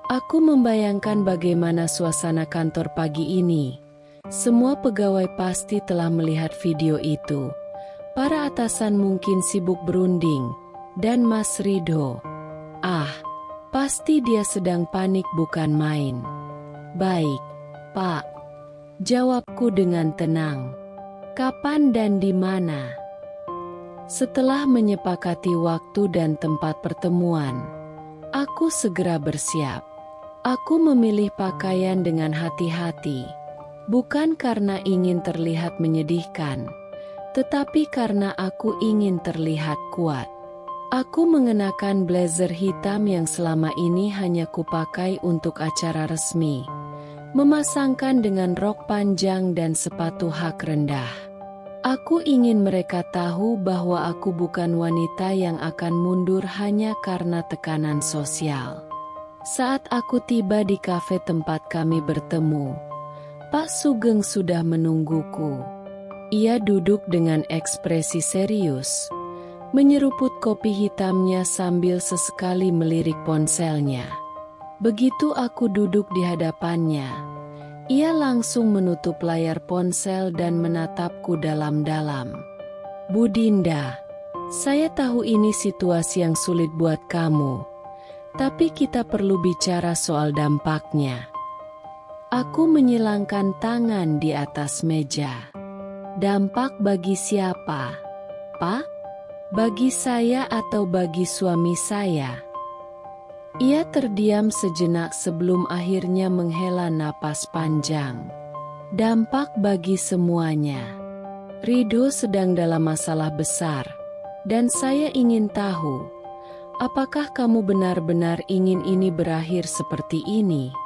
Aku membayangkan bagaimana suasana kantor pagi ini. Semua pegawai pasti telah melihat video itu. Para atasan mungkin sibuk berunding. Dan Mas Ridho. Pasti dia sedang panik bukan main. Baik, Pak. Jawabku dengan tenang. Kapan dan di mana? Setelah menyepakati waktu dan tempat pertemuan, aku segera bersiap. Aku memilih pakaian dengan hati-hati. Bukan karena ingin terlihat menyedihkan, tetapi karena aku ingin terlihat kuat. Aku mengenakan blazer hitam yang selama ini hanya kupakai untuk acara resmi, memasangkan dengan rok panjang dan sepatu hak rendah. Aku ingin mereka tahu bahwa aku bukan wanita yang akan mundur hanya karena tekanan sosial. Saat aku tiba di kafe tempat kami bertemu, Pak Sugeng sudah menungguku. Ia duduk dengan ekspresi serius, menyeruput kopi hitamnya sambil sesekali melirik ponselnya. Begitu aku duduk di hadapannya, ia langsung menutup layar ponsel dan menatapku dalam-dalam. Bu Dinda, saya tahu ini situasi yang sulit buat kamu, tapi kita perlu bicara soal dampaknya. Aku menyilangkan tangan di atas meja. Dampak bagi siapa, Pak? Bagi saya atau bagi suami saya? Ia terdiam sejenak sebelum akhirnya menghela napas panjang. Dampak bagi semuanya. Ridho sedang dalam masalah besar, dan saya ingin tahu, apakah kamu benar-benar ingin ini berakhir seperti ini?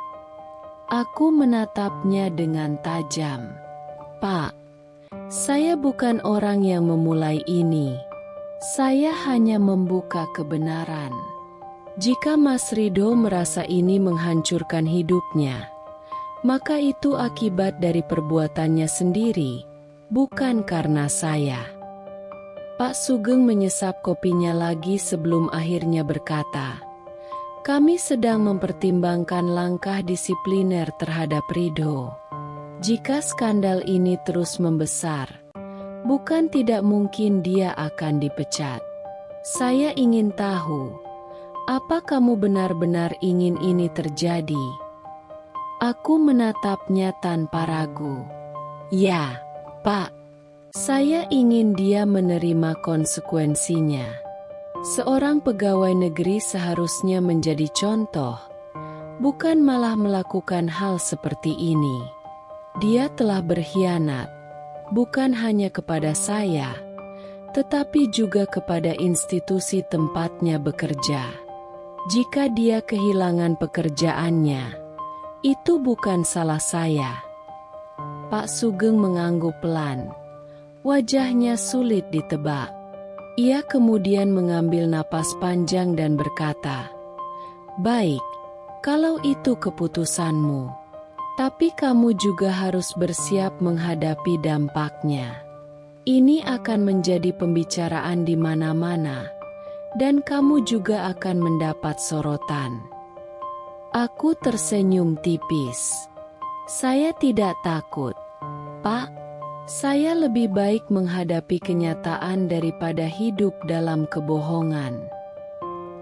Aku menatapnya dengan tajam. Pak, saya bukan orang yang memulai ini. Saya hanya membuka kebenaran. Jika Mas Ridho merasa ini menghancurkan hidupnya, maka itu akibat dari perbuatannya sendiri, bukan karena saya. Pak Sugeng menyesap kopinya lagi sebelum akhirnya berkata, kami sedang mempertimbangkan langkah disipliner terhadap Ridho. Jika skandal ini terus membesar, bukan tidak mungkin dia akan dipecat. Saya ingin tahu, apa kamu benar-benar ingin ini terjadi? Aku menatapnya tanpa ragu. Ya, Pak. Saya ingin dia menerima konsekuensinya. Seorang pegawai negeri seharusnya menjadi contoh, bukan malah melakukan hal seperti ini. Dia telah berkhianat, bukan hanya kepada saya, tetapi juga kepada institusi tempatnya bekerja. Jika dia kehilangan pekerjaannya, itu bukan salah saya. Pak Sugeng mengangguk pelan. Wajahnya sulit ditebak. Ia kemudian mengambil napas panjang dan berkata, "Baik, kalau itu keputusanmu. Tapi kamu juga harus bersiap menghadapi dampaknya. Ini akan menjadi pembicaraan di mana-mana, dan kamu juga akan mendapat sorotan." Aku tersenyum tipis. "Saya tidak takut, Pak. Saya lebih baik menghadapi kenyataan daripada hidup dalam kebohongan."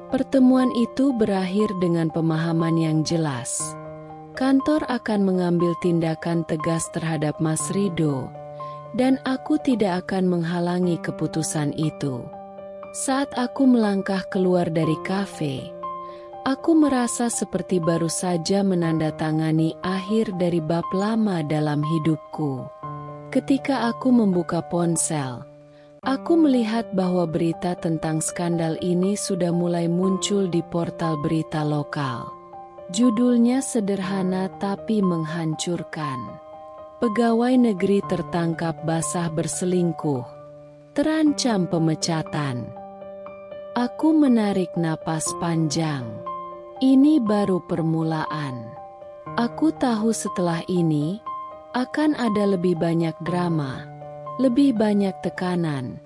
Pertemuan itu berakhir dengan pemahaman yang jelas. Kantor akan mengambil tindakan tegas terhadap Mas Rido, dan aku tidak akan menghalangi keputusan itu. Saat aku melangkah keluar dari kafe, aku merasa seperti baru saja menandatangani akhir dari bab lama dalam hidupku. Ketika aku membuka ponsel, aku melihat bahwa berita tentang skandal ini sudah mulai muncul di portal berita lokal. Judulnya sederhana tapi menghancurkan. Pegawai negeri tertangkap basah berselingkuh, terancam pemecatan. Aku menarik napas panjang. Ini baru permulaan. Aku tahu setelah ini akan ada lebih banyak drama, lebih banyak tekanan,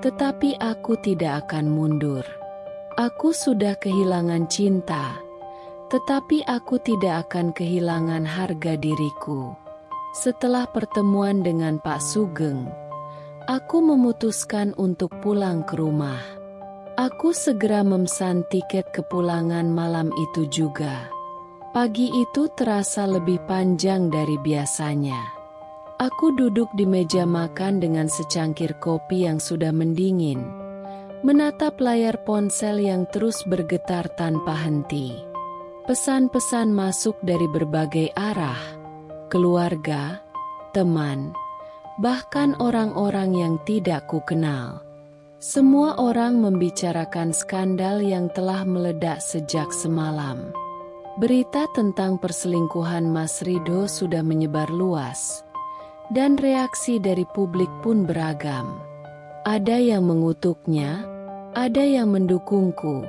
tetapi aku tidak akan mundur. Aku sudah kehilangan cinta, tetapi aku tidak akan kehilangan harga diriku. Setelah pertemuan dengan Pak Sugeng, aku memutuskan untuk pulang ke rumah. Aku segera memesan tiket kepulangan malam itu juga. Pagi itu terasa lebih panjang dari biasanya. Aku duduk di meja makan dengan secangkir kopi yang sudah mendingin, menatap layar ponsel yang terus bergetar tanpa henti. Pesan-pesan masuk dari berbagai arah, keluarga, teman, bahkan orang-orang yang tidak kukenal. Semua orang membicarakan skandal yang telah meledak sejak semalam. Berita tentang perselingkuhan Mas Rido sudah menyebar luas, dan reaksi dari publik pun beragam. Ada yang mengutuknya, ada yang mendukungku,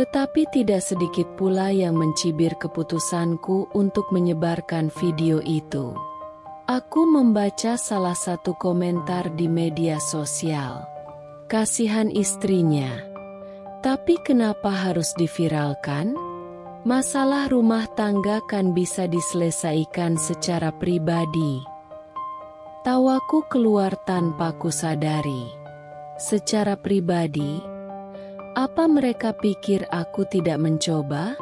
tetapi tidak sedikit pula yang mencibir keputusanku untuk menyebarkan video itu. Aku membaca salah satu komentar di media sosial. Kasihan istrinya. Tapi kenapa harus diviralkan? Masalah rumah tangga kan bisa diselesaikan secara pribadi. Tawaku keluar tanpa kusadari. Secara pribadi, apa mereka pikir aku tidak mencoba?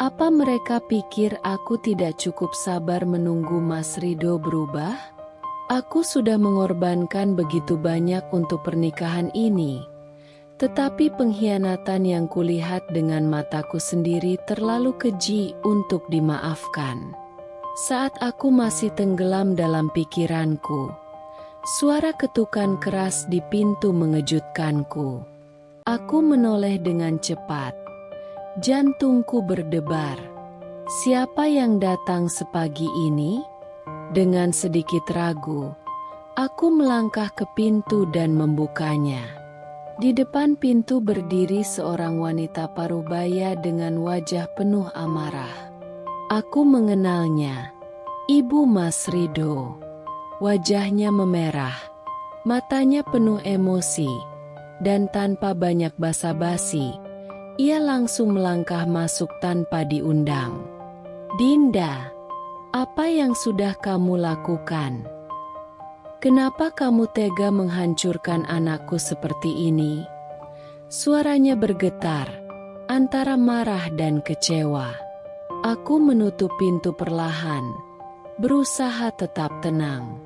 Apa mereka pikir aku tidak cukup sabar menunggu Mas Rido berubah? Aku sudah mengorbankan begitu banyak untuk pernikahan ini, tetapi pengkhianatan yang kulihat dengan mataku sendiri terlalu keji untuk dimaafkan. Saat aku masih tenggelam dalam pikiranku, suara ketukan keras di pintu mengejutkanku. Aku menoleh dengan cepat. Jantungku berdebar. Siapa yang datang sepagi ini? Dengan sedikit ragu, aku melangkah ke pintu dan membukanya. Di depan pintu berdiri seorang wanita parubaya dengan wajah penuh amarah. Aku mengenalnya, Ibu Mas Rido. Wajahnya memerah, matanya penuh emosi, dan tanpa banyak basa-basi, ia langsung melangkah masuk tanpa diundang. "Dinda, apa yang sudah kamu lakukan? Kenapa kamu tega menghancurkan anakku seperti ini?" Suaranya bergetar, antara marah dan kecewa. Aku menutup pintu perlahan, berusaha tetap tenang.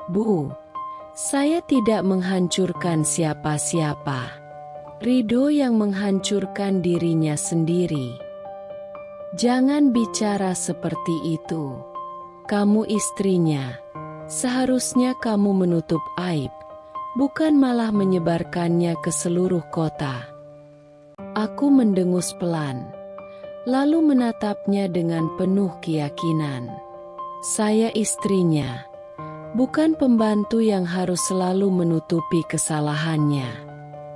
"Bu, saya tidak menghancurkan siapa-siapa. Rido yang menghancurkan dirinya sendiri." "Jangan bicara seperti itu. Kamu istrinya. Seharusnya kamu menutup aib, bukan malah menyebarkannya ke seluruh kota. Aku mendengus pelan, lalu menatapnya dengan penuh keyakinan. Saya istrinya, bukan pembantu yang harus selalu menutupi kesalahannya.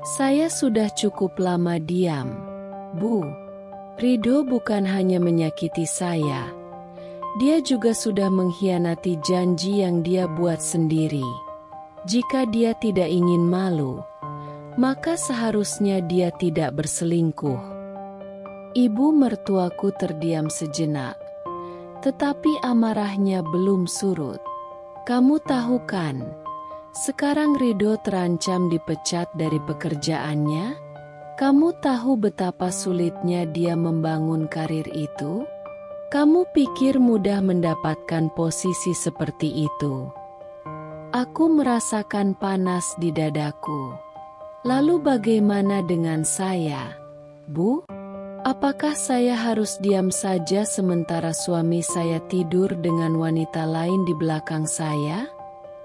Saya sudah cukup lama diam, Bu. Ridho bukan hanya menyakiti saya, dia juga sudah mengkhianati janji yang dia buat sendiri. Jika dia tidak ingin malu, maka seharusnya dia tidak berselingkuh. Ibu mertuaku terdiam sejenak, tetapi amarahnya belum surut. Kamu tahu kan, sekarang Ridho terancam dipecat dari pekerjaannya? Kamu tahu betapa sulitnya dia membangun karir itu? Kamu pikir mudah mendapatkan posisi seperti itu? Aku merasakan panas di dadaku. Lalu bagaimana dengan saya, Bu? Apakah saya harus diam saja sementara suami saya tidur dengan wanita lain di belakang saya?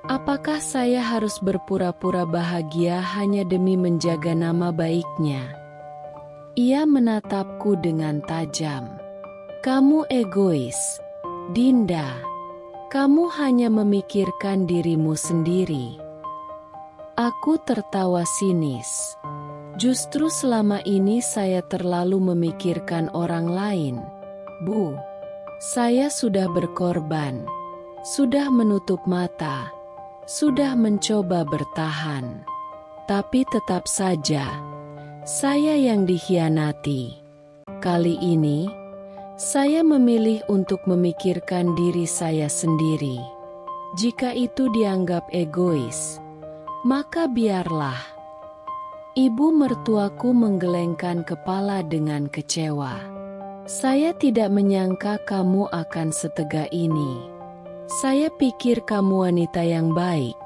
Apakah saya harus berpura-pura bahagia hanya demi menjaga nama baiknya? Ia menatapku dengan tajam. Kamu egois, Dinda. Kamu hanya memikirkan dirimu sendiri. Aku tertawa sinis. Justru selama ini saya terlalu memikirkan orang lain, Bu. Saya sudah berkorban, sudah menutup mata, sudah mencoba bertahan. Tapi tetap saja, saya yang dikhianati. Kali ini, saya memilih untuk memikirkan diri saya sendiri. Jika itu dianggap egois, maka biarlah. Ibu mertuaku menggelengkan kepala dengan kecewa. Saya tidak menyangka kamu akan setegak ini. Saya pikir kamu wanita yang baik,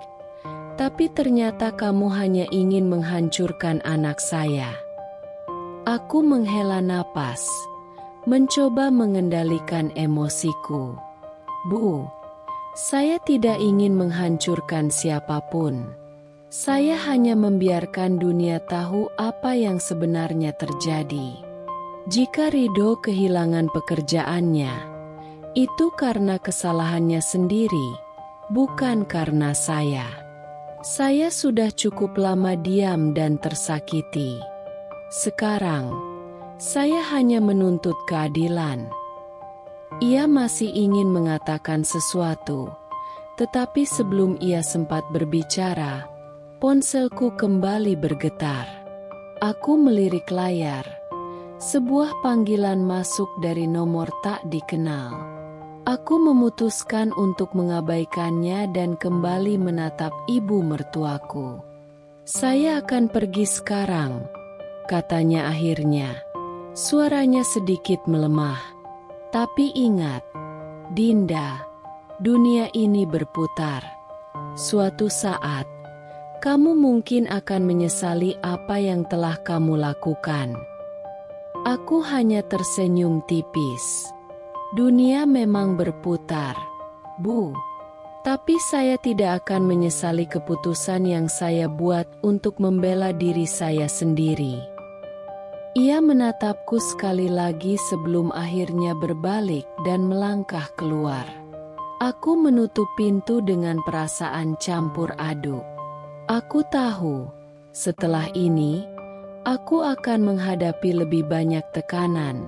tapi ternyata kamu hanya ingin menghancurkan anak saya. Aku menghela napas, mencoba mengendalikan emosiku. Bu, saya tidak ingin menghancurkan siapapun. Saya hanya membiarkan dunia tahu apa yang sebenarnya terjadi. Jika Ridho kehilangan pekerjaannya, itu karena kesalahannya sendiri, bukan karena saya. Saya sudah cukup lama diam dan tersakiti. Sekarang, saya hanya menuntut keadilan. Ia masih ingin mengatakan sesuatu, tetapi sebelum ia sempat berbicara, ponselku kembali bergetar. Aku melirik layar. Sebuah panggilan masuk dari nomor tak dikenal. Aku memutuskan untuk mengabaikannya dan kembali menatap ibu mertuaku. Saya akan pergi sekarang, katanya akhirnya. Suaranya sedikit melemah. Tapi ingat, Dinda, dunia ini berputar. Suatu saat, kamu mungkin akan menyesali apa yang telah kamu lakukan. Aku hanya tersenyum tipis. Dunia memang berputar, Bu. Tapi saya tidak akan menyesali keputusan yang saya buat untuk membela diri saya sendiri. Ia menatapku sekali lagi sebelum akhirnya berbalik dan melangkah keluar. Aku menutup pintu dengan perasaan campur aduk. Aku tahu, setelah ini, aku akan menghadapi lebih banyak tekanan,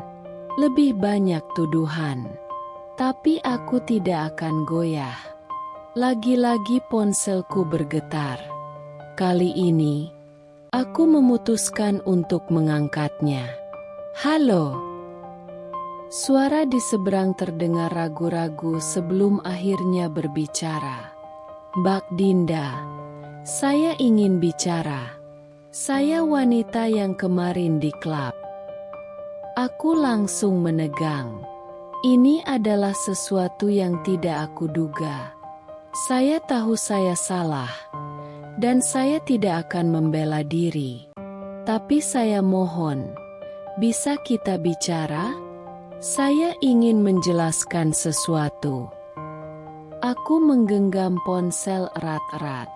lebih banyak tuduhan. Tapi aku tidak akan goyah. Lagi-lagi ponselku bergetar. Kali ini, aku memutuskan untuk mengangkatnya. Halo. Suara di seberang terdengar ragu-ragu sebelum akhirnya berbicara. Mbak Dinda. Saya ingin bicara. Saya wanita yang kemarin di klub. Aku langsung menegang. Ini adalah sesuatu yang tidak aku duga. Saya tahu saya salah, dan saya tidak akan membela diri. Tapi saya mohon, bisa kita bicara? Saya ingin menjelaskan sesuatu. Aku menggenggam ponsel erat-erat.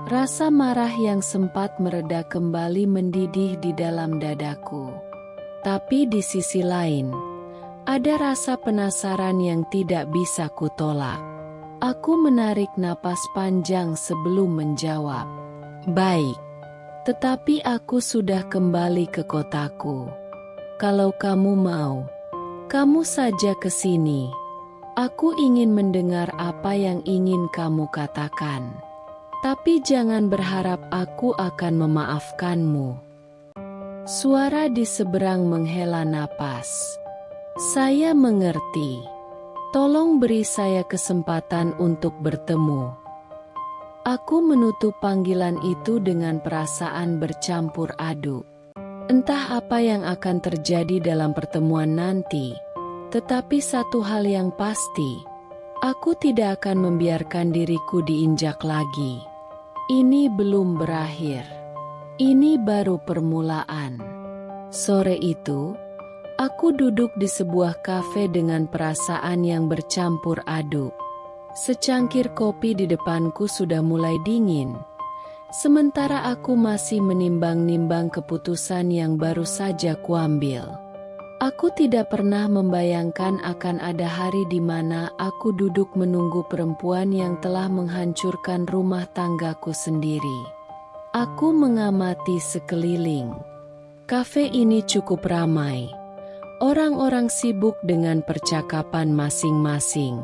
Rasa marah yang sempat mereda kembali mendidih di dalam dadaku. Tapi di sisi lain, ada rasa penasaran yang tidak bisa kutolak. Aku menarik napas panjang sebelum menjawab. Baik, tetapi aku sudah kembali ke kotaku. Kalau kamu mau, kamu saja ke sini. Aku ingin mendengar apa yang ingin kamu katakan. Tapi jangan berharap aku akan memaafkanmu. Suara di seberang menghela napas. Saya mengerti. Tolong beri saya kesempatan untuk bertemu. Aku menutup panggilan itu dengan perasaan bercampur aduk. Entah apa yang akan terjadi dalam pertemuan nanti, tetapi satu hal yang pasti, aku tidak akan membiarkan diriku diinjak lagi. Ini belum berakhir. Ini baru permulaan. Sore itu, aku duduk di sebuah kafe dengan perasaan yang bercampur aduk. Secangkir kopi di depanku sudah mulai dingin, sementara aku masih menimbang-nimbang keputusan yang baru saja kuambil. Aku tidak pernah membayangkan akan ada hari di mana aku duduk menunggu perempuan yang telah menghancurkan rumah tanggaku sendiri. Aku mengamati sekeliling. Kafe ini cukup ramai. Orang-orang sibuk dengan percakapan masing-masing.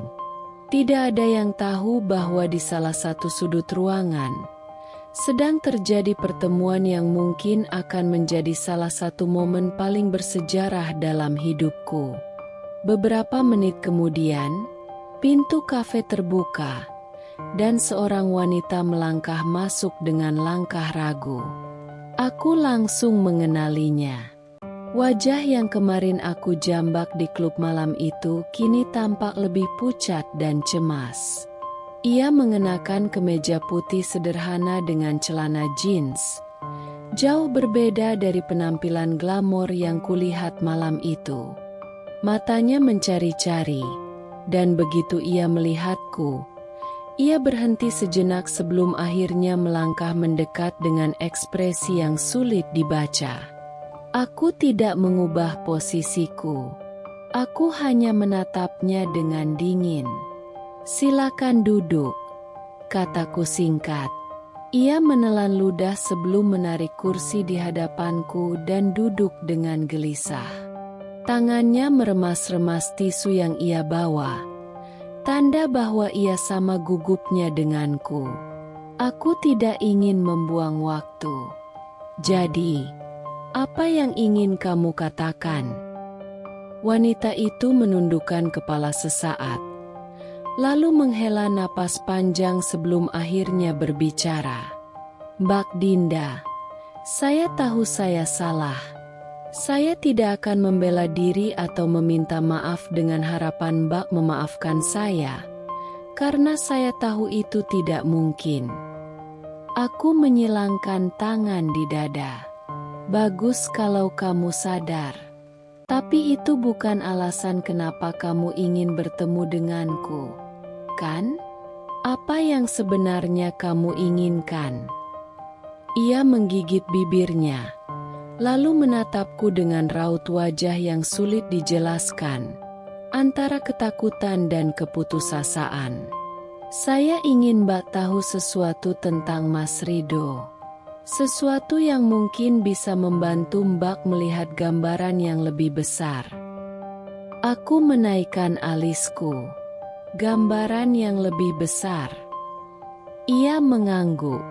Tidak ada yang tahu bahwa di salah satu sudut ruangan sedang terjadi pertemuan yang mungkin akan menjadi salah satu momen paling bersejarah dalam hidupku. Beberapa menit kemudian, pintu kafe terbuka, dan seorang wanita melangkah masuk dengan langkah ragu. Aku langsung mengenalinya. Wajah yang kemarin aku jambak di klub malam itu kini tampak lebih pucat dan cemas. Ia mengenakan kemeja putih sederhana dengan celana jeans. Jauh berbeda dari penampilan glamor yang kulihat malam itu. Matanya mencari-cari, dan begitu ia melihatku, ia berhenti sejenak sebelum akhirnya melangkah mendekat dengan ekspresi yang sulit dibaca. Aku tidak mengubah posisiku. Aku hanya menatapnya dengan dingin. "Silakan duduk," kataku singkat. Ia menelan ludah sebelum menarik kursi di hadapanku dan duduk dengan gelisah. Tangannya meremas-remas tisu yang ia bawa, tanda bahwa ia sama gugupnya denganku. Aku tidak ingin membuang waktu. "Jadi, apa yang ingin kamu katakan?" Wanita itu menundukkan kepala sesaat, lalu menghela napas panjang sebelum akhirnya berbicara. "Mbak Dinda, saya tahu saya salah. Saya tidak akan membela diri atau meminta maaf dengan harapan Mbak memaafkan saya, karena saya tahu itu tidak mungkin." Aku menyilangkan tangan di dada. "Bagus kalau kamu sadar. Tapi itu bukan alasan kenapa kamu ingin bertemu denganku, kan? Apa yang sebenarnya kamu inginkan?" Ia menggigit bibirnya, lalu menatapku dengan raut wajah yang sulit dijelaskan, antara ketakutan dan keputusasaan. "Saya ingin Mbak tahu sesuatu tentang Mas Ridho. Sesuatu yang mungkin bisa membantu Mbak melihat gambaran yang lebih besar." Aku menaikkan alisku. "Gambaran yang lebih besar?" Ia mengangguk.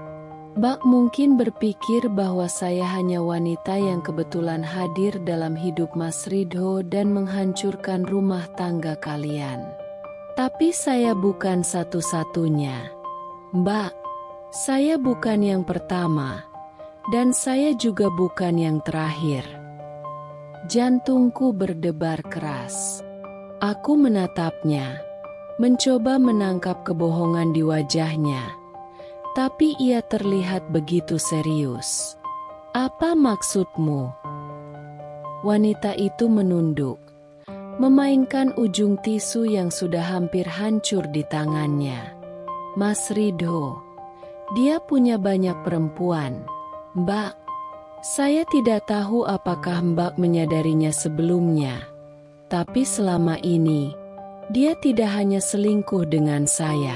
"Mbak mungkin berpikir bahwa saya hanya wanita yang kebetulan hadir dalam hidup Mas Ridho dan menghancurkan rumah tangga kalian. Tapi saya bukan satu-satunya. Mbak, saya bukan yang pertama, dan saya juga bukan yang terakhir." Jantungku berdebar keras. Aku menatapnya, mencoba menangkap kebohongan di wajahnya, tapi ia terlihat begitu serius. "Apa maksudmu?" Wanita itu menunduk, memainkan ujung tisu yang sudah hampir hancur di tangannya. "Mas Ridho, Dia punya banyak perempuan, Mbak. Saya tidak tahu apakah Mbak menyadarinya sebelumnya. Tapi selama ini, dia tidak hanya selingkuh dengan saya.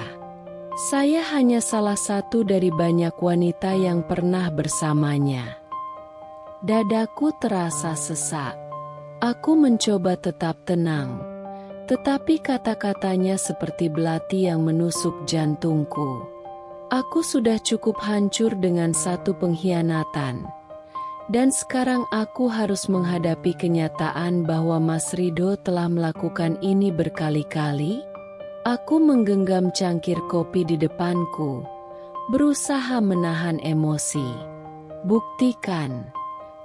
Saya hanya salah satu dari banyak wanita yang pernah bersamanya. Dadaku terasa sesak. Aku mencoba tetap tenang, tetapi kata-katanya seperti belati yang menusuk jantungku. Aku sudah cukup hancur dengan satu pengkhianatan. Dan sekarang aku harus menghadapi kenyataan bahwa Mas Ridho telah melakukan ini berkali-kali. Aku menggenggam cangkir kopi di depanku, berusaha menahan emosi. Buktikan,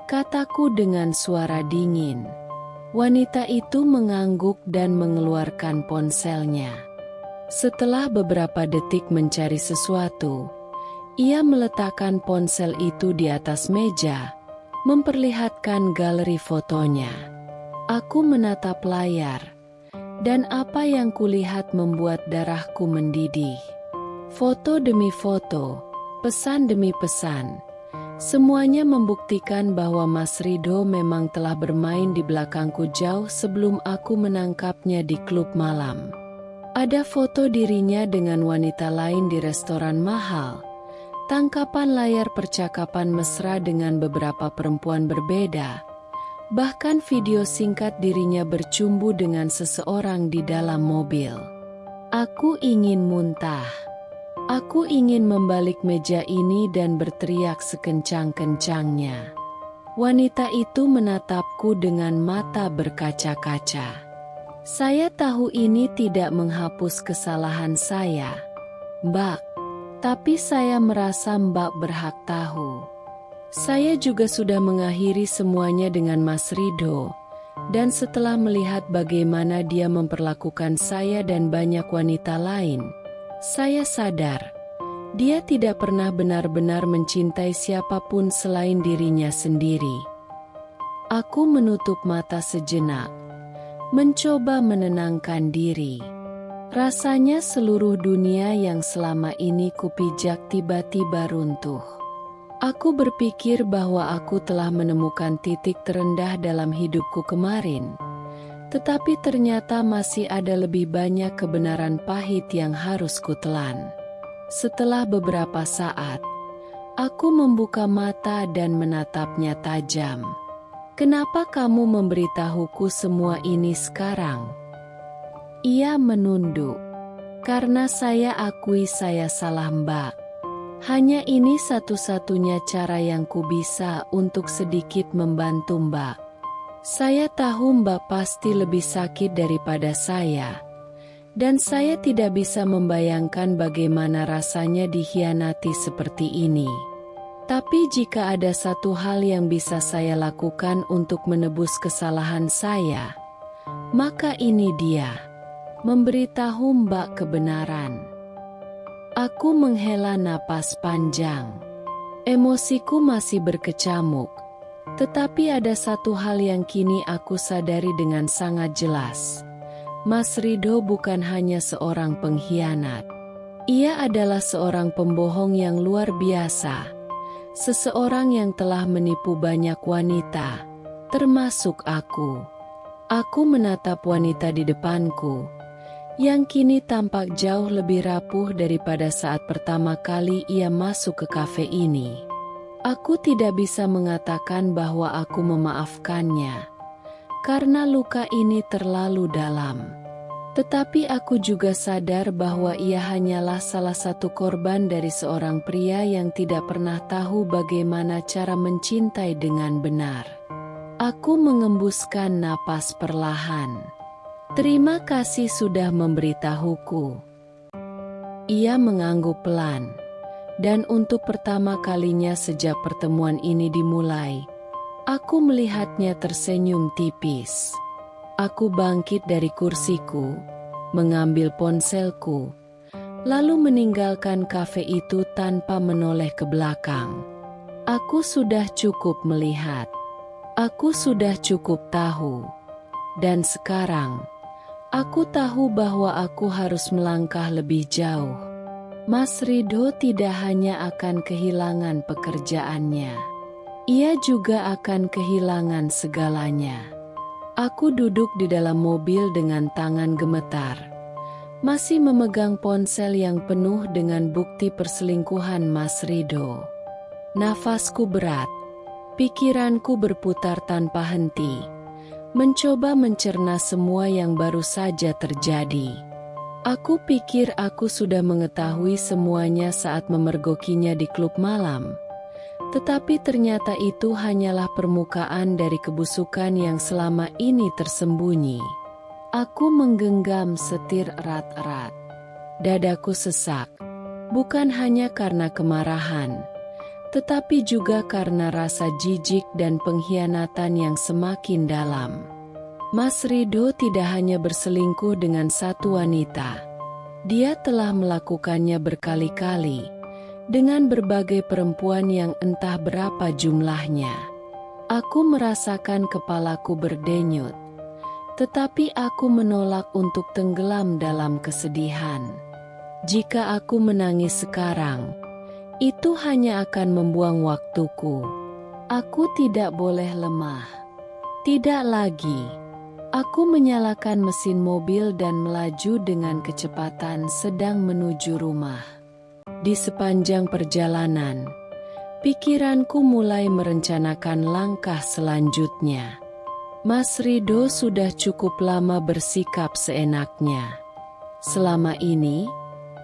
kataku dengan suara dingin. Wanita itu mengangguk dan mengeluarkan ponselnya. Setelah beberapa detik mencari sesuatu, ia meletakkan ponsel itu di atas meja, memperlihatkan galeri fotonya. Aku menatap layar, dan apa yang kulihat membuat darahku mendidih. Foto demi foto, pesan demi pesan, semuanya membuktikan bahwa Mas Ridho memang telah bermain di belakangku jauh sebelum aku menangkapnya di klub malam. Ada foto dirinya dengan wanita lain di restoran mahal, tangkapan layar percakapan mesra dengan beberapa perempuan berbeda, bahkan video singkat dirinya bercumbu dengan seseorang di dalam mobil. Aku ingin muntah. Aku ingin membalik meja ini dan berteriak sekencang-kencangnya. Wanita itu menatapku dengan mata berkaca-kaca. Saya tahu ini tidak menghapus kesalahan saya, Mbak. Tapi saya merasa Mbak berhak tahu. Saya juga sudah mengakhiri semuanya dengan Mas Ridho. Dan setelah melihat bagaimana dia memperlakukan saya dan banyak wanita lain, saya sadar, dia tidak pernah benar-benar mencintai siapapun selain dirinya sendiri. Aku menutup mata sejenak, mencoba menenangkan diri. Rasanya seluruh dunia yang selama ini kupijak tiba-tiba runtuh. Aku berpikir bahwa aku telah menemukan titik terendah dalam hidupku kemarin. Tetapi ternyata masih ada lebih banyak kebenaran pahit yang harus kutelan. Setelah beberapa saat, aku membuka mata dan menatapnya tajam. Kenapa kamu memberitahuku semua ini sekarang? Ia menunduk. Karena saya akui saya salah, Mbak. Hanya ini satu-satunya cara yang kubisa untuk sedikit membantu Mbak. Saya tahu Mbak pasti lebih sakit daripada saya. Dan saya tidak bisa membayangkan bagaimana rasanya dikhianati seperti ini. Tapi jika ada satu hal yang bisa saya lakukan untuk menebus kesalahan saya, maka ini dia. Memberitahu Mbak kebenaran. Aku menghela napas panjang. Emosiku masih berkecamuk. Tetapi ada satu hal yang kini aku sadari dengan sangat jelas. Mas Ridho bukan hanya seorang pengkhianat. Ia adalah seorang pembohong yang luar biasa. Seseorang yang telah menipu banyak wanita, termasuk aku. Aku menatap wanita di depanku, yang kini tampak jauh lebih rapuh daripada saat pertama kali ia masuk ke kafe ini. Aku tidak bisa mengatakan bahwa aku memaafkannya, karena luka ini terlalu dalam. Tetapi aku juga sadar bahwa ia hanyalah salah satu korban dari seorang pria yang tidak pernah tahu bagaimana cara mencintai dengan benar. Aku mengembuskan napas perlahan. Terima kasih sudah memberitahuku. Ia mengangguk pelan. Dan untuk pertama kalinya sejak pertemuan ini dimulai, aku melihatnya tersenyum tipis. Aku bangkit dari kursiku, mengambil ponselku, lalu meninggalkan kafe itu tanpa menoleh ke belakang. Aku sudah cukup melihat. Aku sudah cukup tahu. Dan sekarang, aku tahu bahwa aku harus melangkah lebih jauh. Mas Ridho tidak hanya akan kehilangan pekerjaannya, ia juga akan kehilangan segalanya. Aku duduk di dalam mobil dengan tangan gemetar, masih memegang ponsel yang penuh dengan bukti perselingkuhan Mas Ridho. Nafasku berat, pikiranku berputar tanpa henti, mencoba mencerna semua yang baru saja terjadi. Aku pikir aku sudah mengetahui semuanya saat memergokinya di klub malam. Tetapi ternyata itu hanyalah permukaan dari kebusukan yang selama ini tersembunyi. Aku menggenggam setir erat-erat. Dadaku sesak, bukan hanya karena kemarahan, tetapi juga karena rasa jijik dan pengkhianatan yang semakin dalam. Mas Ridho tidak hanya berselingkuh dengan satu wanita. Dia telah melakukannya berkali-kali, dengan berbagai perempuan yang entah berapa jumlahnya. Aku merasakan kepalaku berdenyut, tetapi aku menolak untuk tenggelam dalam kesedihan. Jika aku menangis sekarang, itu hanya akan membuang waktuku. Aku tidak boleh lemah. Tidak lagi. Aku menyalakan mesin mobil dan melaju dengan kecepatan sedang menuju rumah. Di sepanjang perjalanan, pikiranku mulai merencanakan langkah selanjutnya. Mas Ridho sudah cukup lama bersikap seenaknya. Selama ini,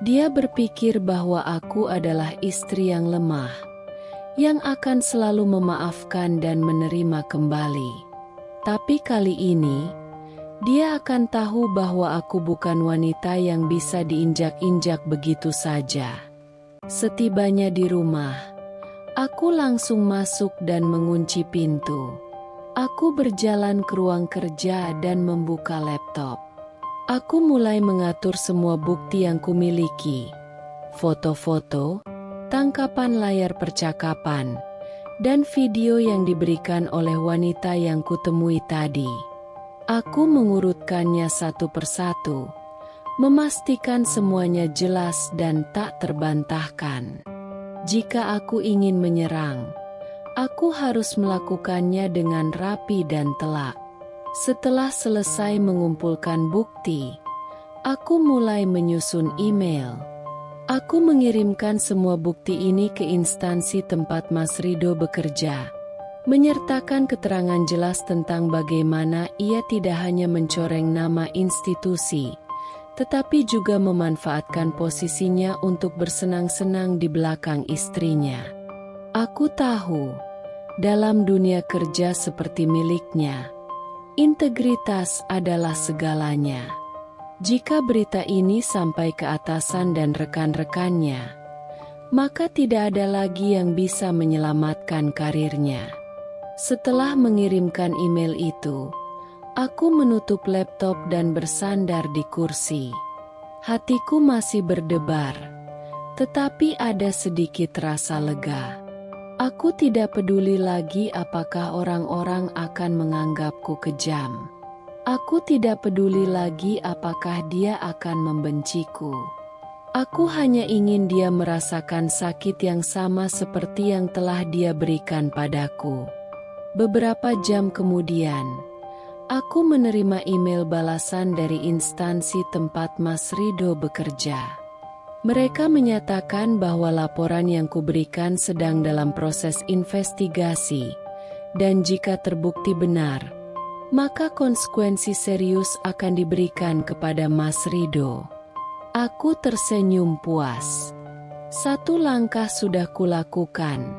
dia berpikir bahwa aku adalah istri yang lemah, yang akan selalu memaafkan dan menerima kembali. Tapi kali ini, dia akan tahu bahwa aku bukan wanita yang bisa diinjak-injak begitu saja. Setibanya di rumah, aku langsung masuk dan mengunci pintu. Aku berjalan ke ruang kerja dan membuka laptop. Aku mulai mengatur semua bukti yang kumiliki. Foto-foto, tangkapan layar percakapan, dan video yang diberikan oleh wanita yang kutemui tadi. Aku mengurutkannya satu persatu, memastikan semuanya jelas dan tak terbantahkan. Jika aku ingin menyerang, aku harus melakukannya dengan rapi dan telak. Setelah selesai mengumpulkan bukti, aku mulai menyusun email. Aku mengirimkan semua bukti ini ke instansi tempat Mas Ridho bekerja, menyertakan keterangan jelas tentang bagaimana ia tidak hanya mencoreng nama institusi, tetapi juga memanfaatkan posisinya untuk bersenang-senang di belakang istrinya. Aku tahu, dalam dunia kerja seperti miliknya, integritas adalah segalanya. Jika berita ini sampai ke atasan dan rekan-rekannya, maka tidak ada lagi yang bisa menyelamatkan karirnya. Setelah mengirimkan email itu, aku menutup laptop dan bersandar di kursi. Hatiku masih berdebar, tetapi ada sedikit rasa lega. Aku tidak peduli lagi apakah orang-orang akan menganggapku kejam. Aku tidak peduli lagi apakah dia akan membenciku. Aku hanya ingin dia merasakan sakit yang sama seperti yang telah dia berikan padaku. Beberapa jam kemudian, aku menerima email balasan dari instansi tempat Mas Ridho bekerja. Mereka menyatakan bahwa laporan yang kuberikan sedang dalam proses investigasi, dan jika terbukti benar, maka konsekuensi serius akan diberikan kepada Mas Ridho. Aku tersenyum puas. Satu langkah sudah kulakukan,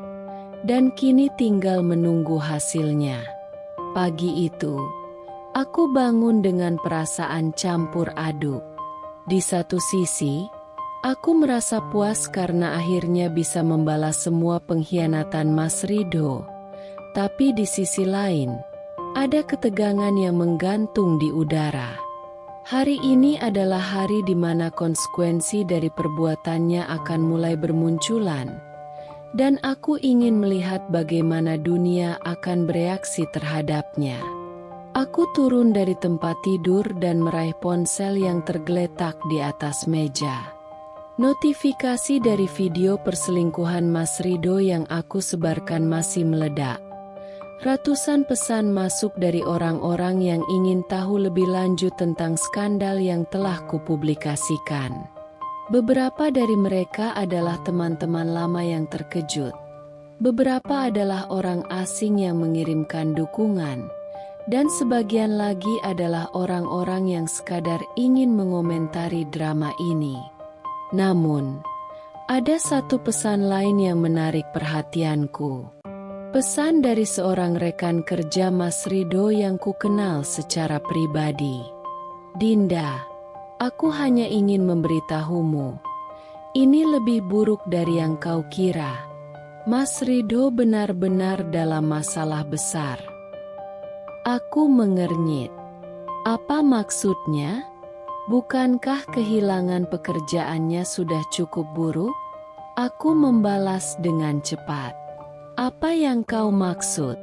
dan kini tinggal menunggu hasilnya. Pagi itu, aku bangun dengan perasaan campur aduk. Di satu sisi, aku merasa puas karena akhirnya bisa membalas semua pengkhianatan Mas Ridho. Tapi di sisi lain, ada ketegangan yang menggantung di udara. Hari ini adalah hari di mana konsekuensi dari perbuatannya akan mulai bermunculan. Dan aku ingin melihat bagaimana dunia akan bereaksi terhadapnya. Aku turun dari tempat tidur dan meraih ponsel yang tergeletak di atas meja. Notifikasi dari video perselingkuhan Mas Rido yang aku sebarkan masih meledak. Ratusan pesan masuk dari orang-orang yang ingin tahu lebih lanjut tentang skandal yang telah kupublikasikan. Beberapa dari mereka adalah teman-teman lama yang terkejut. Beberapa adalah orang asing yang mengirimkan dukungan. Dan sebagian lagi adalah orang-orang yang sekadar ingin mengomentari drama ini. Namun, ada satu pesan lain yang menarik perhatianku. Pesan dari seorang rekan kerja Mas Rido yang kukenal secara pribadi. Dinda, aku hanya ingin memberitahumu. Ini lebih buruk dari yang kau kira. Mas Rido benar-benar dalam masalah besar. Aku mengernyit. Apa maksudnya? Bukankah kehilangan pekerjaannya sudah cukup buruk? Aku membalas dengan cepat. Apa yang kau maksud?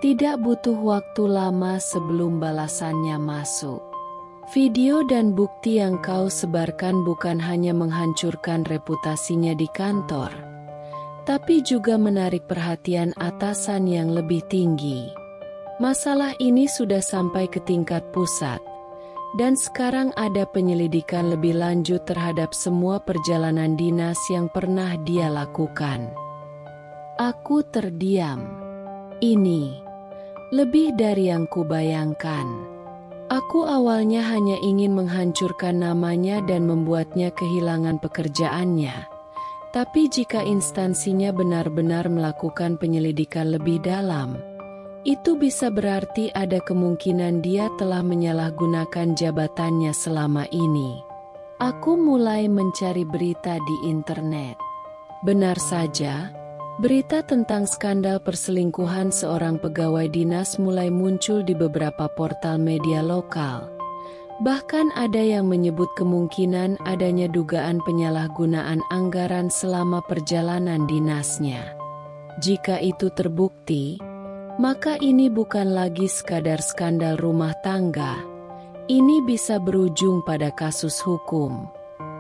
Tidak butuh waktu lama sebelum balasannya masuk. Video dan bukti yang kau sebarkan bukan hanya menghancurkan reputasinya di kantor, tapi juga menarik perhatian atasan yang lebih tinggi. Masalah ini sudah sampai ke tingkat pusat. Dan sekarang ada penyelidikan lebih lanjut terhadap semua perjalanan dinas yang pernah dia lakukan. Aku terdiam. Ini lebih dari yang kubayangkan. Aku awalnya hanya ingin menghancurkan namanya dan membuatnya kehilangan pekerjaannya. Tapi jika instansinya benar-benar melakukan penyelidikan lebih dalam, itu bisa berarti ada kemungkinan dia telah menyalahgunakan jabatannya selama ini. Aku mulai mencari berita di internet. Benar saja, berita tentang skandal perselingkuhan seorang pegawai dinas mulai muncul di beberapa portal media lokal. Bahkan ada yang menyebut kemungkinan adanya dugaan penyalahgunaan anggaran selama perjalanan dinasnya. Jika itu terbukti, maka ini bukan lagi sekadar skandal rumah tangga. Ini bisa berujung pada kasus hukum.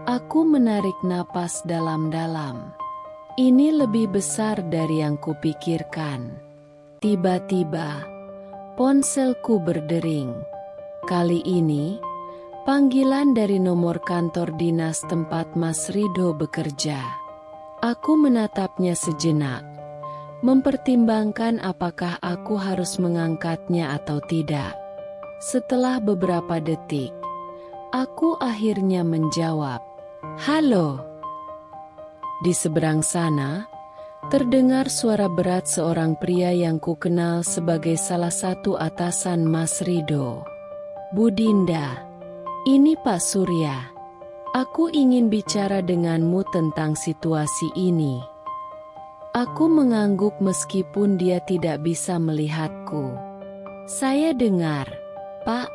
Aku menarik napas dalam-dalam. Ini lebih besar dari yang kupikirkan. Tiba-tiba, ponselku berdering. Kali ini, panggilan dari nomor kantor dinas tempat Mas Rido bekerja. Aku menatapnya sejenak. Mempertimbangkan apakah aku harus mengangkatnya atau tidak. Setelah beberapa detik, aku akhirnya menjawab, "Halo." Di seberang sana, terdengar suara berat seorang pria yang kukenal sebagai salah satu atasan Mas Rido. "Bu Dinda, ini Pak Surya. Aku ingin bicara denganmu tentang situasi ini." Aku mengangguk meskipun dia tidak bisa melihatku. "Saya dengar, Pak.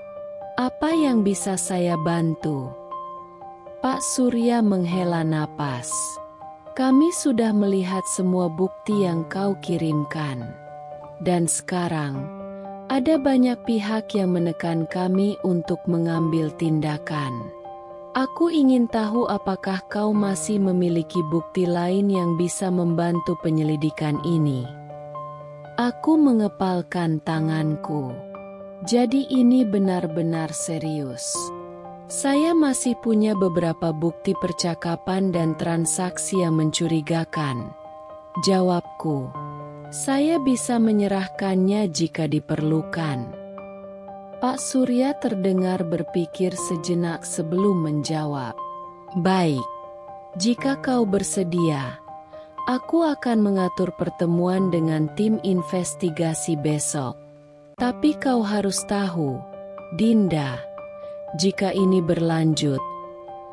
Apa yang bisa saya bantu?" Pak Surya menghela napas. "Kami sudah melihat semua bukti yang kau kirimkan. Dan sekarang, ada banyak pihak yang menekan kami untuk mengambil tindakan. Aku ingin tahu apakah kau masih memiliki bukti lain yang bisa membantu penyelidikan ini." Aku mengepalkan tanganku. Jadi ini benar-benar serius. Saya masih punya beberapa bukti percakapan dan transaksi yang mencurigakan. Jawabku. Saya bisa menyerahkannya jika diperlukan. Pak Surya terdengar berpikir sejenak sebelum menjawab. "Baik, jika kau bersedia, aku akan mengatur pertemuan dengan tim investigasi besok. Tapi kau harus tahu, Dinda, jika ini berlanjut,